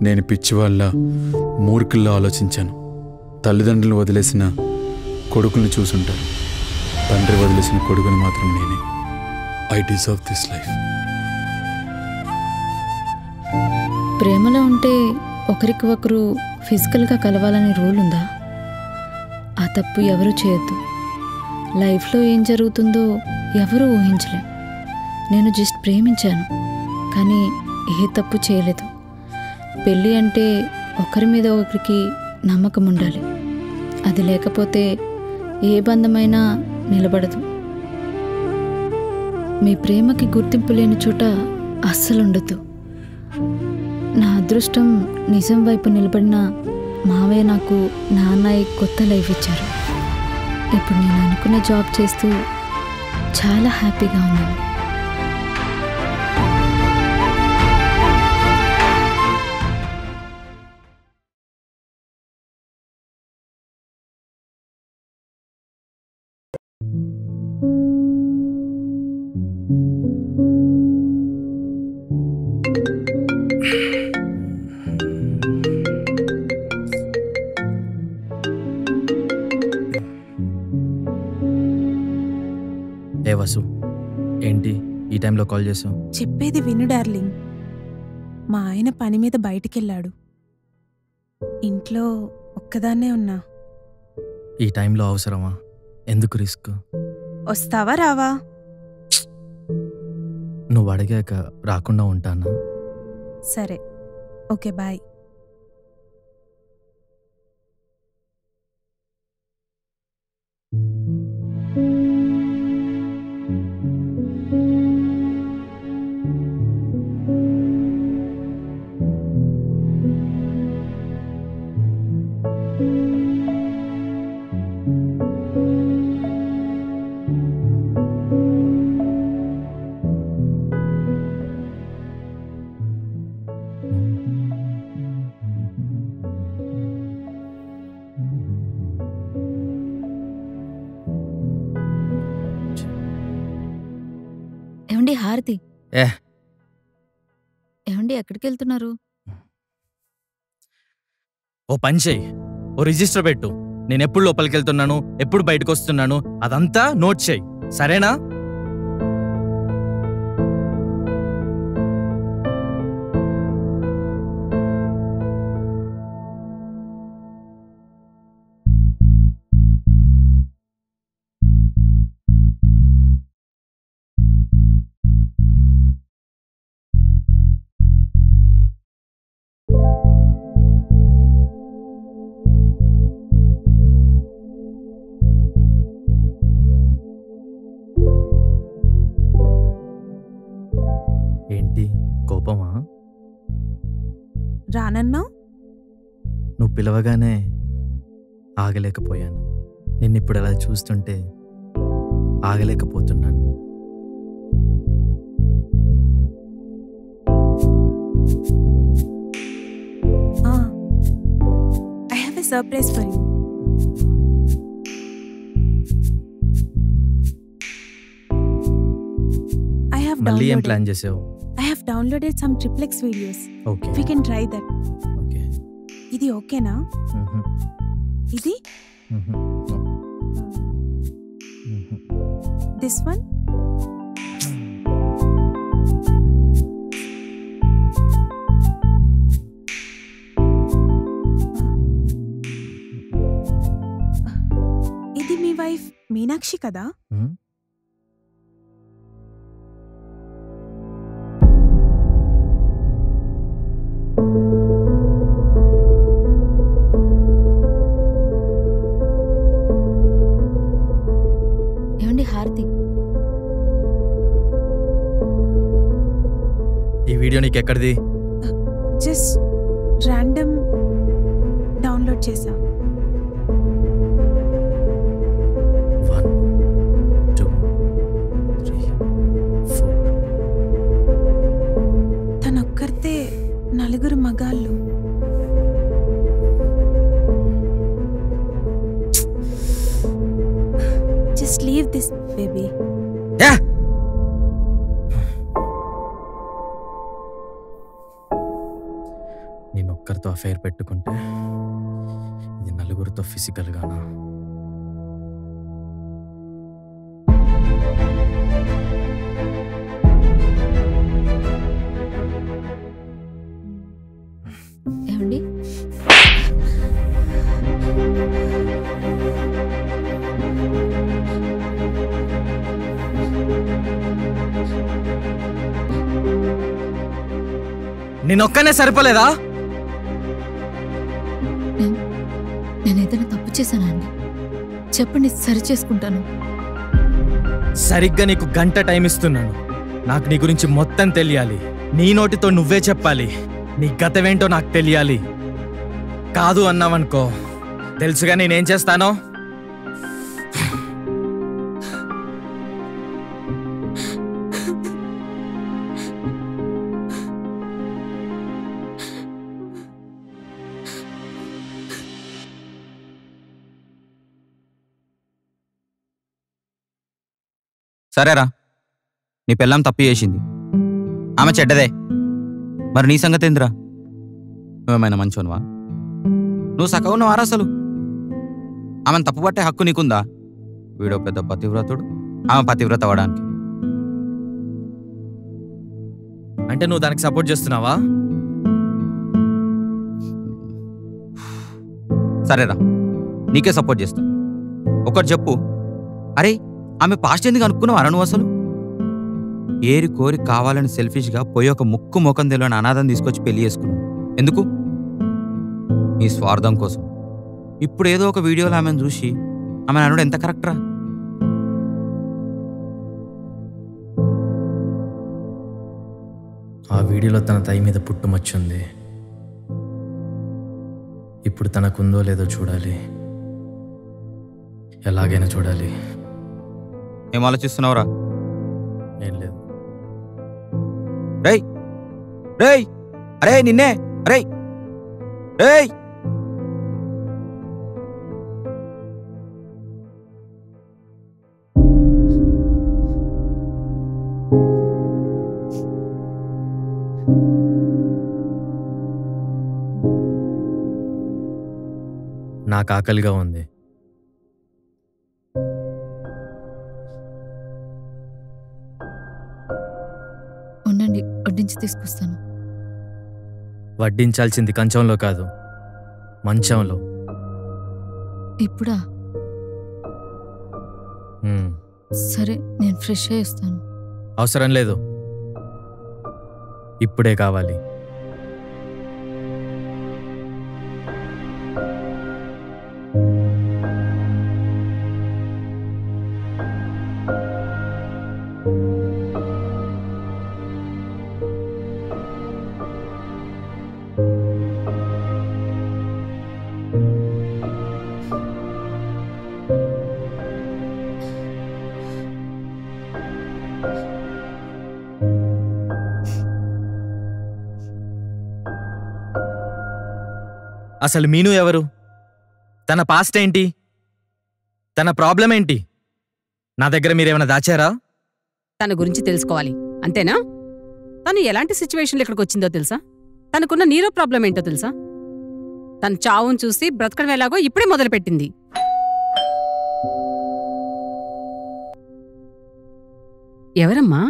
నేను పిచ్చివాళ్ళ మూర్ఖుల్లో ఆలోచించాను. తల్లిదండ్రులు వదిలేసిన కొడుకుని చూసుంటారు, తండ్రి వదిలేసిన కొడుకుని మాత్రం నేనే. I deserve this life. ప్రేమలో ఉంటే ఒకరికి ఒకరు ఫిజికల్గా కలవాలని రూల్ ఉందా? ఆ తప్పు ఎవరు చేయొద్దు. లైఫ్లో ఏం జరుగుతుందో ఎవరూ ఊహించలేం. నేను జస్ట్ ప్రేమించాను, కానీ ఏ తప్పు చేయలేదు. పెళ్ళి అంటే ఒకరి మీద ఒకరికి నమ్మకం ఉండాలి. అది లేకపోతే ఏ బంధమైనా నిలబడదు. మీ ప్రేమకి గుర్తింపు లేని చోట అస్సలు ఉండొద్దు. నా అదృష్టం నిజం వైపు నిలబడిన మావయ్య నాకు నా అన్నయ్య కొత్త లైఫ్ ఇచ్చారు. ఇప్పుడు నేను అనుకున్న జాబ్ చేస్తూ చాలా హ్యాపీగా ఉన్నాను. ఏ వసు, ఏంటి ఈ టైంలో కాల్ చేసావు? చెప్పేది విను డార్లింగ్. మా ఆయన పని మీద బయటికెళ్ళాడు. ఇంట్లో ఒక్కదాన్నే ఉన్నా. ఈ టైంలో అవసరమా? ఎందుకు రిస్క్? వస్తావా రావా? నువ్వు అడిగాక రాకుండా ఉంటానా? సరే, ఓకే, బాయ్. ఏమండి హారతి? ఏ ఏమండి ఎక్కడికి వెళ్తున్నారు? ఓ పని చెయ్యి, ఓ రిజిస్టర్ పెట్టు. నేను ఎప్పుడు లోపలికి వెళ్తున్నాను, ఎప్పుడు బయటకు వస్తున్నాను, అదంతా నోట్ చెయ్యి, సరేనా? ఏంటి కోపమా? రానన్నా? నువ్వు పిలవగానే ఆగలేకపోయాను. నిన్నిప్పుడు అలా చూస్తుంటే ఆగలేకపోతున్నాను. I have a surprise for you. మళ్ళీ ఏం ప్లాన్ చేసావు? I have downloaded some triplex videos. Okay, We can try that. Okay. ఇది ఓకేనా? ఇది? This one? ఇది మీ వైఫ్ మీనాక్షి కదా? ఏమండి హారతి? ఈ వీడియో నీకు ఎక్కడిది? జస్ట్ ర్యాండమ్ డౌన్లోడ్ చేసా. 1 2 3 4. తనొక్కరితే 4 మగాళ్ళు. Just leave this baby. నేను ఒక్కరితో అఫైర్ పెట్టుకుంటే ఇది 4 ఫిజికల్గానా? ఏమండి నేనొక్కనే సరిపోలేదా? నేను ఏదైనా తప్పు చేశానా అండి? చెప్పండి, సరి చేసుకుంటాను. సరిగ్గా నీకు గంట టైం ఇస్తున్నాను. నాకు నీ గురించి మొత్తం తెలియాలి. నీ నోటితో నువ్వే చెప్పాలి. నీ గతమేంటో నాకు తెలియాలి. కాదు అన్నావనుకో, తెలుసుగా నేనేం చేస్తానో. సరేరా, నీ పెళ్ళాం తప్పు చేసింది, ఆమె చెడ్డదే. మరి నీ సంగతి ఏందిరా? నువ్వేమైనా మంచోనువా? నువ్వు సగం ఉన్నవారా అసలు? ఆమెను తప్పుపట్టే హక్కు నీకుందా? వీడో పెద్ద పతివ్రతుడు, ఆమె పతివ్రత అవ్వడానికి. అంటే నువ్వు దానికి సపోర్ట్ చేస్తున్నావా? సరేరా, నీకే సపోర్ట్ చేస్తా. ఒకటి చెప్పు, అరే ఆమె పాస్ట్ ఎందుకు అనుకున్నావారా నువ్వు అసలు? ఏరి కోరి కావాలని సెల్ఫిష్గా పోయి ఒక ముక్కు ముఖం తెలియని అనాథం తీసుకొచ్చి పెళ్లి చేసుకున్నావు. ఎందుకు? నీ స్వార్థం కోసం. ఇప్పుడు ఏదో ఒక వీడియోలో ఆమెను చూసి ఆమె అనుడు ఎంత కరెక్టరా? ఆ వీడియోలో తన తై మీద పుట్టుమచ్చుంది. ఇప్పుడు తనకుందో లేదో చూడాలి. ఎలాగైనా చూడాలి. ఏం ఆలోచిస్తున్నావురా? ఏం లేదు. రేయ్ రేయ్, అరే నిన్నే, అరే రేయ్. నాకు ఆకలిగా ఉంది. ఉండండి, వడ్డించి తీసుకొస్తాను. వడ్డించాల్సింది కంచంలో కాదు, మంచంలో. ఇప్పుడా? హ్మ్. సరే, నేను ఫ్రెష్ అయ్యి వస్తాను. అవసరం లేదు, ఇప్పుడే కావాలి. అసలు మీను ఎవరు? తన పాస్ట్ ఏంటి? తన ప్రాబ్లం ఏంటి? నా దగ్గర మీరేమైనా దాచారా? తన గురించి తెలుసుకోవాలి అంతేనా? తను ఎలాంటి సిచ్యువేషన్లో ఇక్కడికి వచ్చిందో తెలుసా? తనకున్న నీరో ప్రాబ్లం ఏంటో తెలుసా? తన చావును చూసి బ్రతకడం ఎలాగో ఇప్పుడే మొదలుపెట్టింది. ఎవరమ్మా?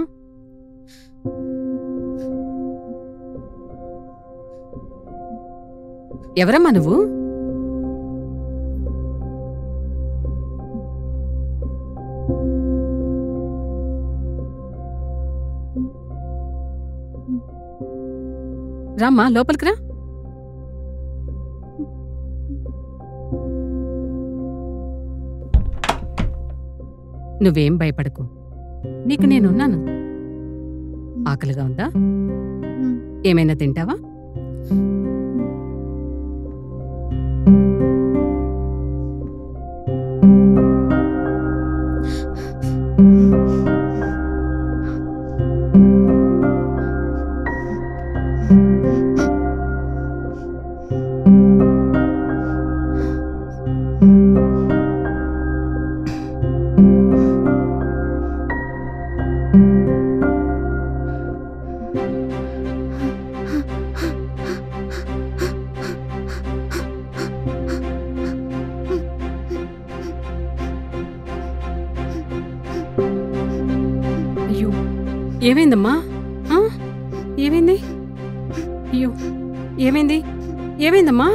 ఎవరమ్మా నువ్వు? రామ్మా, లోపలికి రా. నువ్వేం భయపడకు, నీకు నేనున్నాను. ఆకలిగా ఉందా? ఏమైనా తింటావా? ఏమైందమ్మా? ఏమైంది? అయ్యో, ఏమైంది? ఏమైందమ్మా?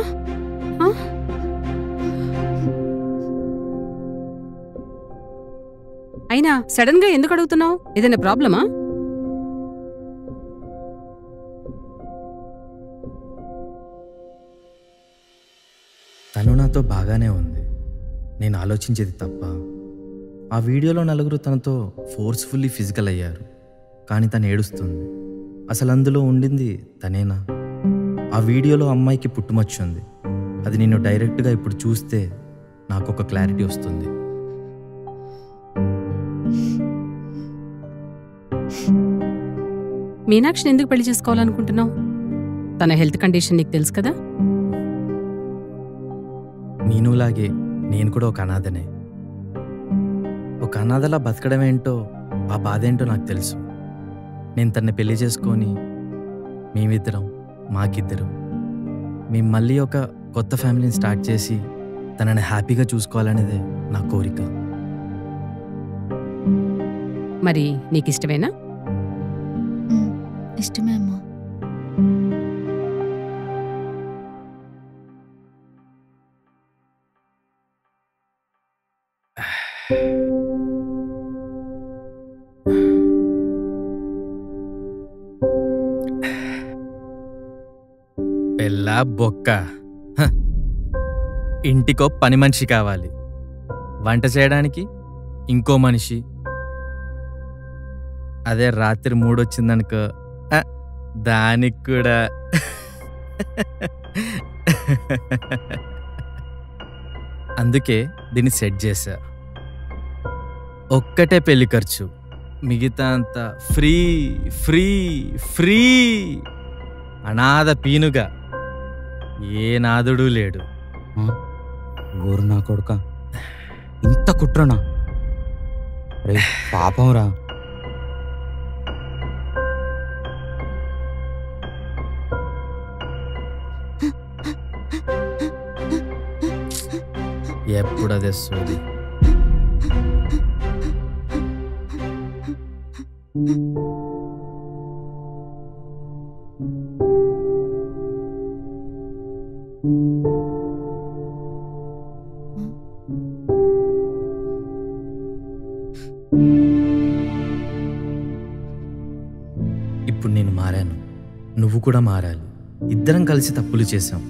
అయినా సడన్ గా ఎందుకు అడుగుతున్నావు? ఏదైనా ప్రాబ్లమా? తనతో బాగానే ఉంది. నేను ఆలోచించేది తప్ప. ఆ వీడియోలో నలుగురు తనతో ఫోర్స్ఫుల్లీ ఫిజికల్ అయ్యారు, కానీ తను ఏడుస్తుంది. అసలు అందులో ఉండింది తనేనా? ఆ వీడియోలో అమ్మాయికి పుట్టుమచ్చ ఉంది. అది నేను డైరెక్ట్గా ఇప్పుడు చూస్తే నాకు ఒక క్లారిటీ వస్తుంది. మీనాక్షిని ఎందుకు పెళ్లి చేసుకోవాలనుకుంటున్నావు? తన హెల్త్ కండిషన్ నీకు తెలుసు కదా. నీనులాగే నేను కూడా ఒక అనాథనే. ఒక అనాథలా బతకడం ఏంటో, ఆ బాధ ఏంటో నాకు తెలుసు. నేను తన్ని పెళ్లి చేసుకొని మేమిద్దరం, మాకిద్దరం, మేము మళ్ళీ ఒక కొత్త ఫ్యామిలీని స్టార్ట్ చేసి తనని హ్యాపీగా చూసుకోవాలనేదే నా కోరిక. మరి నీకు ఇష్టమేనా? ఇష్టమే అమ్మా. పెళ్ళా బొక్క, ఇంటికో పని మనిషి కావాలి, వంట చేయడానికి ఇంకో మనిషి. అదే రాత్రి మూడొచ్చిందనుకో, దానికి కూడా. అందుకే దీన్ని సెట్ చేశా. ఒక్కటే పెళ్లి ఖర్చు, మిగతా అంతా ఫ్రీ ఫ్రీ ఫ్రీ. అనాథ పీనుగా, ఏ నాదుడు లేడు. ఊరు నా కొడుక, ఇంత కుట్రనా? రే పాపం రా. ఎప్పుడు అదే సోది. ఇప్పుడు నేను మారాను, నువ్వు కూడా మారాలి. ఇద్దరం కలిసి తప్పులు చేశాం,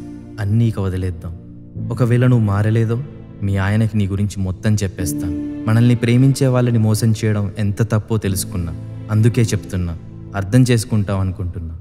అన్నీ ఇక వదిలేద్దాం. ఒకవేళ నువ్వు మారలేదో, మీ ఆయనకి నీ గురించి మొత్తం చెప్పేస్తాను. మనల్ని ప్రేమించే వాళ్ళని మోసం చేయడం ఎంత తప్పో తెలుసుకున్నా. అందుకే చెప్తున్నా, అర్థం చేసుకుంటావు అనుకుంటున్నా.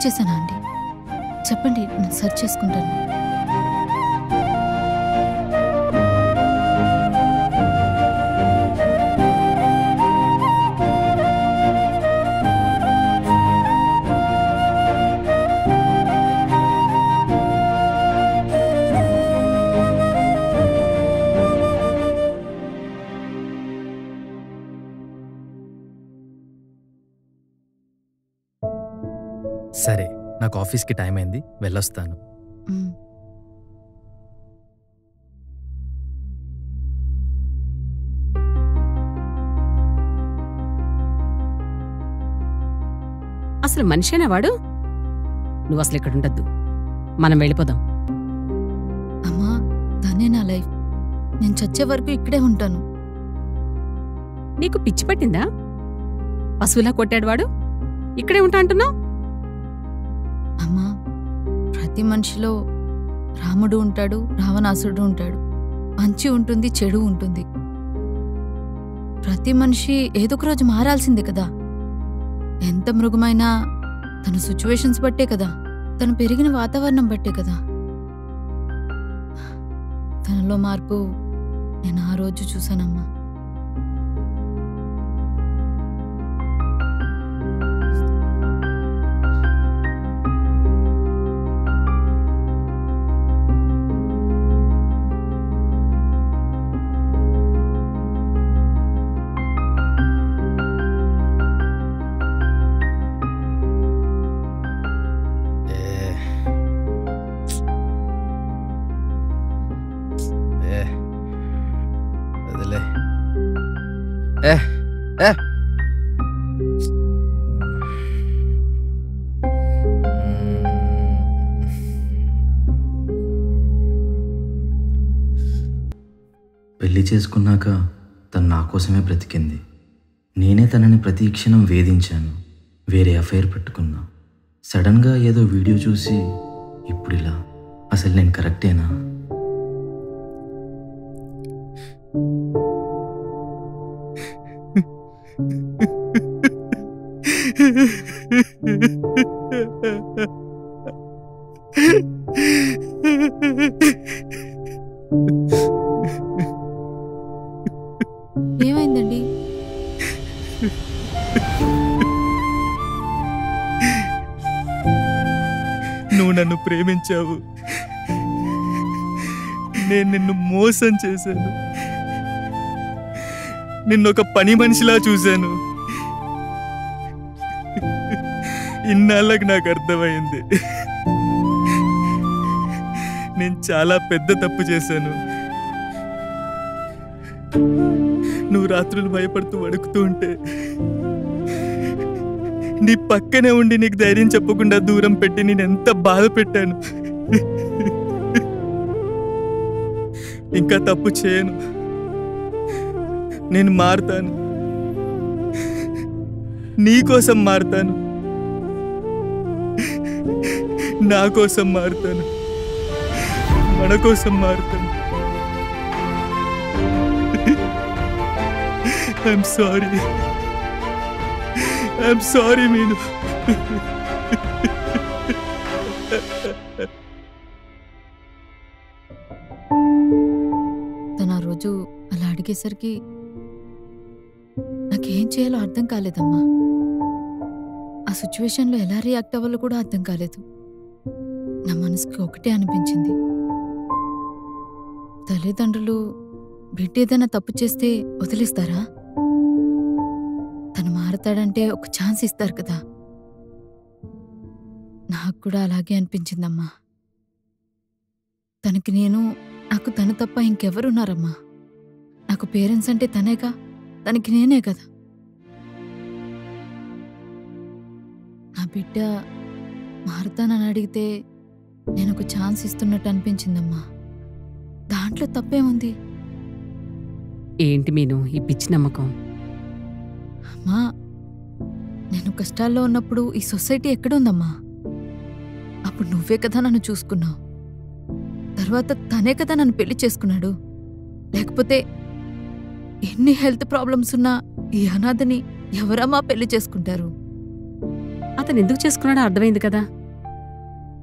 చేశానా అండి? చెప్పండి, నేను సర్చ్ చేసుకుంటాను. సరే, నాకు ఆఫీస్కి టైం అయింది, వెళ్ళొస్తాను. అసలు మనిషేనా వాడు? నువ్వు అసలు ఇక్కడ ఉండద్దు, మనం వెళ్ళిపోదాం. అమ్మా, తనే నా లైఫ్. నేను చచ్చే వరకు ఇక్కడే ఉంటాను. నీకు పిచ్చి పట్టిందా? పశువులా కొట్టాడు వాడు, ఇక్కడే ఉంటా అంటున్నావు? అమ్మా, ప్రతి మనిషిలో రాముడు ఉంటాడు, రావణాసురుడు ఉంటాడు. మంచి ఉంటుంది, చెడు ఉంటుంది. ప్రతి మనిషి ఏదో ఒక రోజు మారాల్సిందే కదా. ఎంత మృగమైనా తన సిచ్యువేషన్స్ బట్టే కదా, తను పెరిగిన వాతావరణం బట్టే కదా. తనలో మార్పు నేను ఆ రోజు చూశానమ్మా. పెళ్లి చేసుకున్నాక తను నా కోసమే బ్రతికింది. నేనే తనని ప్రతి క్షణం వేధించాను, వేరే అఫైర్ పెట్టుకున్నా. సడన్గా ఏదో వీడియో చూసి ఇప్పుడు ఇలా. అసలు నేను కరెక్టేనా? ఏమైందండి? నువ్వు నన్ను ప్రేమించావు, నేను నిన్ను మోసం చేశాను, నిన్నొక పని మనిషిలా చూశాను. ఇన్నాళ్ళకి నాకు అర్థమైంది నేను చాలా పెద్ద తప్పు చేశాను. నువ్వు రాత్రులు భయపడుతూ వణుకుతూ ఉంటే నీ పక్కనే ఉండి నీకు ధైర్యం చెప్పకుండా దూరం పెట్టి నేను ఎంత బాధ పెట్టాను. ఇంకా తప్పు చేయను, నేను మారుతాను, నీకోసం మారుతాను, నా కోసం మారుతాను, మన కోసం మారుతాను. ఐఎమ్ సారీ మీను. తను ఆ రోజు అలా అడిగేసరికి నాకేం చేయాలో అర్థం కాలేదమ్మా. ఆ సిచ్యువేషన్లో ఎలా రియాక్ట్ అవ్వాలో కూడా అర్థం కాలేదు. నా మనసుకి ఒకటే అనిపించింది, తల్లిదండ్రులు బిడ్డ ఏదైనా తప్పు చేస్తే వదిలేస్తారా? తను మారతాడంటే ఒక ఛాన్స్ ఇస్తారు కదా. నాకు కూడా అలాగే అనిపించిందమ్మా. తనకి నేను, నాకు తను తప్ప ఇంకెవరున్నారమ్మా? నాకు పేరెంట్స్ అంటే తనేగా, తనకి నేనే కదా. నా బిడ్డ మారుతానని అడిగితే నేను ఒక ఛాన్స్ ఇస్తున్నట్టు అనిపించిందమ్మా. దాంట్లో తప్పేముంది? ఏంటి మీను ఈ పిచ్చి నమ్మకం? అమ్మా, నేను కష్టాల్లో ఉన్నప్పుడు ఈ సొసైటీ ఎక్కడుందమ్మా? అప్పుడు నువ్వే కదా నన్ను చూసుకున్నావు, తర్వాత తనే కదా నన్ను పెళ్లి చేసుకున్నాడు. లేకపోతే ఎన్ని హెల్త్ ప్రాబ్లమ్స్ ఉన్నా ఈ అనాథని ఎవరమ్మా పెళ్లి చేసుకుంటారు? అతను ఎందుకు చేసుకున్నాడో అర్థమైంది కదా.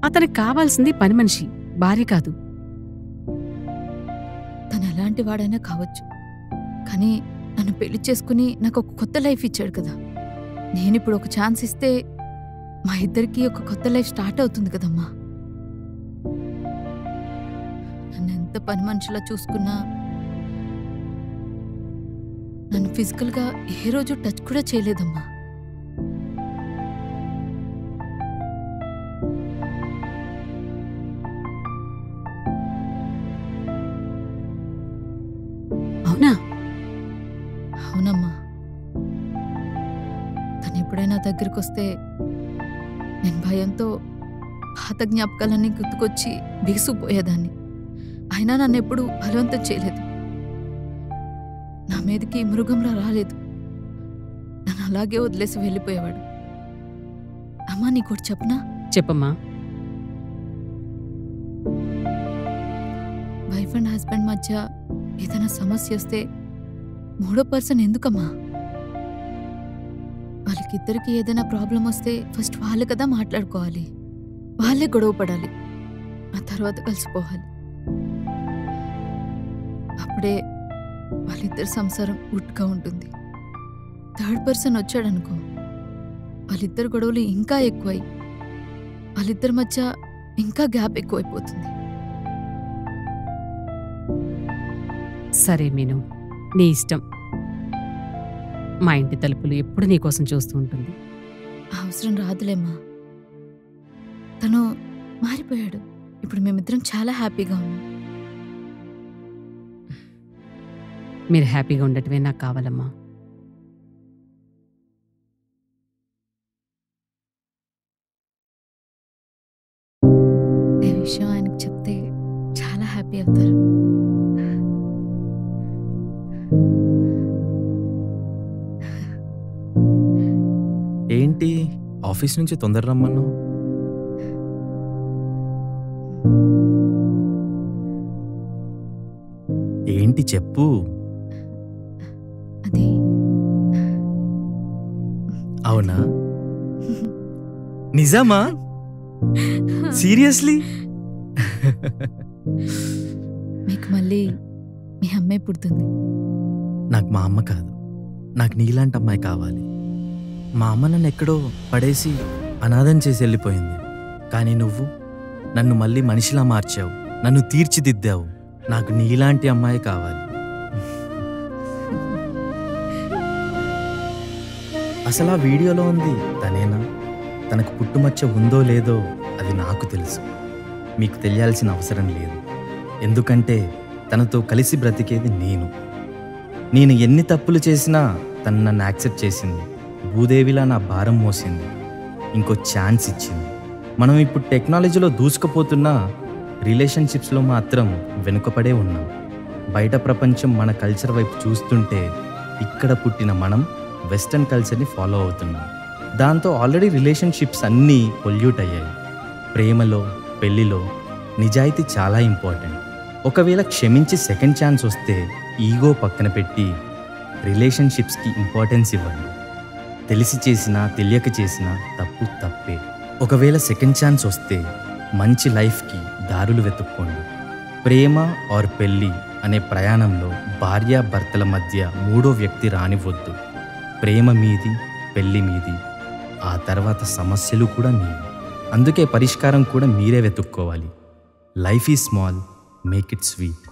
అతనికి కావాల్సింది పని మనిషి, భార్య కాదు. తను ఎలాంటి వాడైనా కావచ్చు, కానీ నన్ను పెళ్లి చేసుకుని నాకు ఒక కొత్త లైఫ్ ఇచ్చాడు కదా. నేనిప్పుడు ఒక ఛాన్స్ ఇస్తే మా ఇద్దరికి ఒక కొత్త లైఫ్ స్టార్ట్ అవుతుంది కదమ్మా. నన్ను ఎంత పని మనిషిలా చూసుకున్నా నన్ను ఫిజికల్గా ఏ రోజు టచ్ కూడా చేయలేదమ్మా. అవునా? అవునమ్మా. తను ఎప్పుడైనా దగ్గరికి వస్తే నేను భయంతో పాత జ్ఞాపకాలన్నీ గుర్తుకొచ్చి బిగుసుపోయేదాన్ని. అయినా నన్ను ఎప్పుడూ బలవంతం చేయలేదు, నా మీదకి మృగంలా రాలేదు. నన్ను అలాగే వదిలేసి వెళ్ళిపోయేవాడు. అమ్మా, నీకోటి చెప్పనా? చెప్పమ్మా. వైఫ్ అండ్ హస్బెండ్ మధ్య ఏదైనా సమస్య వస్తే మూడో పర్సన్ ఎందుకమ్మా? వాళ్ళకిద్దరికి ఏదైనా ప్రాబ్లం వస్తే ఫస్ట్ వాళ్ళు కదా మాట్లాడుకోవాలి, వాళ్ళే గొడవ పడాలి, ఆ తర్వాత కలిసిపోవాలి. అప్పుడే వాళ్ళిద్దరి సంసారం గుడ్గా ఉంటుంది. థర్డ్ పర్సన్ వచ్చాడనుకో, వాళ్ళిద్దరు గొడవలు ఇంకా ఎక్కువై వాళ్ళిద్దరి మధ్య ఇంకా గ్యాప్ ఎక్కువైపోతుంది. సరే మీను, నీ ఇష్టం. మా ఇంటి తలుపులు ఎప్పుడు నీకోసం చూస్తూ ఉంటుంది. అవసరం రాదులేమ్మా. తను మారిపోయాడు. ఇప్పుడు మేమిద్దరం చాలా హ్యాపీగా ఉన్నాం. మీరు హ్యాపీగా ఉండటమే నాకు కావాలమ్మా. ఈ విషయం ఆయనకు చెప్తే చాలా హ్యాపీ అవుతారు. ఏంటి ఆఫీస్ నుంచి తొందర రమ్మన్నావు? ఏంటి చెప్పు. అది అవునా? నిజమా? సీరియస్లీ? మీకు మళ్ళీ మీ అమ్మాయి పుడుతుంది. నాకు మా అమ్మ కాదు, నాకు నీలాంటి అమ్మాయి కావాలి. మా అమ్మ నన్ను ఎక్కడో పడేసి అనాథం చేసి వెళ్ళిపోయింది. కానీ నువ్వు నన్ను మళ్ళీ మనిషిలా మార్చావు, నన్ను తీర్చిదిద్దావు. నాకు నీలాంటి అమ్మాయి కావాలి. అసలు ఆ వీడియోలో ఉంది తనేనా? తనకు పుట్టుమచ్చ ఉందో లేదో అది నాకు తెలుసు, మీకు తెలియాల్సిన అవసరం లేదు. ఎందుకంటే తనతో కలిసి బ్రతికేది నేను ఎన్ని తప్పులు చేసినా తను నన్ను యాక్సెప్ట్ చేసింది. భూదేవిలా నా భారం మోసింది, ఇంకో ఛాన్స్ ఇచ్చింది. మనం ఇప్పుడు టెక్నాలజీలో దూసుకుపోతున్నా రిలేషన్షిప్స్లో మాత్రం వెనుకపడే ఉన్నాం. బయట ప్రపంచం మన కల్చర్ వైపు చూస్తుంటే ఇక్కడ పుట్టిన మనం వెస్టర్న్ కల్చర్ని ఫాలో అవుతున్నాం. దాంతో ఆల్రెడీ రిలేషన్షిప్స్ అన్నీ పొల్యూట్ అయ్యాయి. ప్రేమలో పెళ్లిలో నిజాయితీ చాలా ఇంపార్టెంట్. ఒకవేళ క్షమించి సెకండ్ ఛాన్స్ వస్తే ఈగో పక్కన పెట్టి రిలేషన్షిప్స్కి ఇంపార్టెన్స్ ఇవ్వండి. తెలిసి చేసినా తెలియక చేసినా తప్పు తప్పే. ఒకవేళ సెకండ్ ఛాన్స్ వస్తే మంచి లైఫ్కి దారులు వెతుక్కోండి. ప్రేమ ఆర్ పెళ్ళి అనే ప్రయాణంలో భార్యాభర్తల మధ్య మూడో వ్యక్తి రానివ్వద్దు. ప్రేమ మీది, పెళ్ళి మీది, ఆ తర్వాత సమస్యలు కూడా మీవి. అందుకే పరిష్కారం కూడా మీరే వెతుక్కోవాలి. Life is small, make it sweet.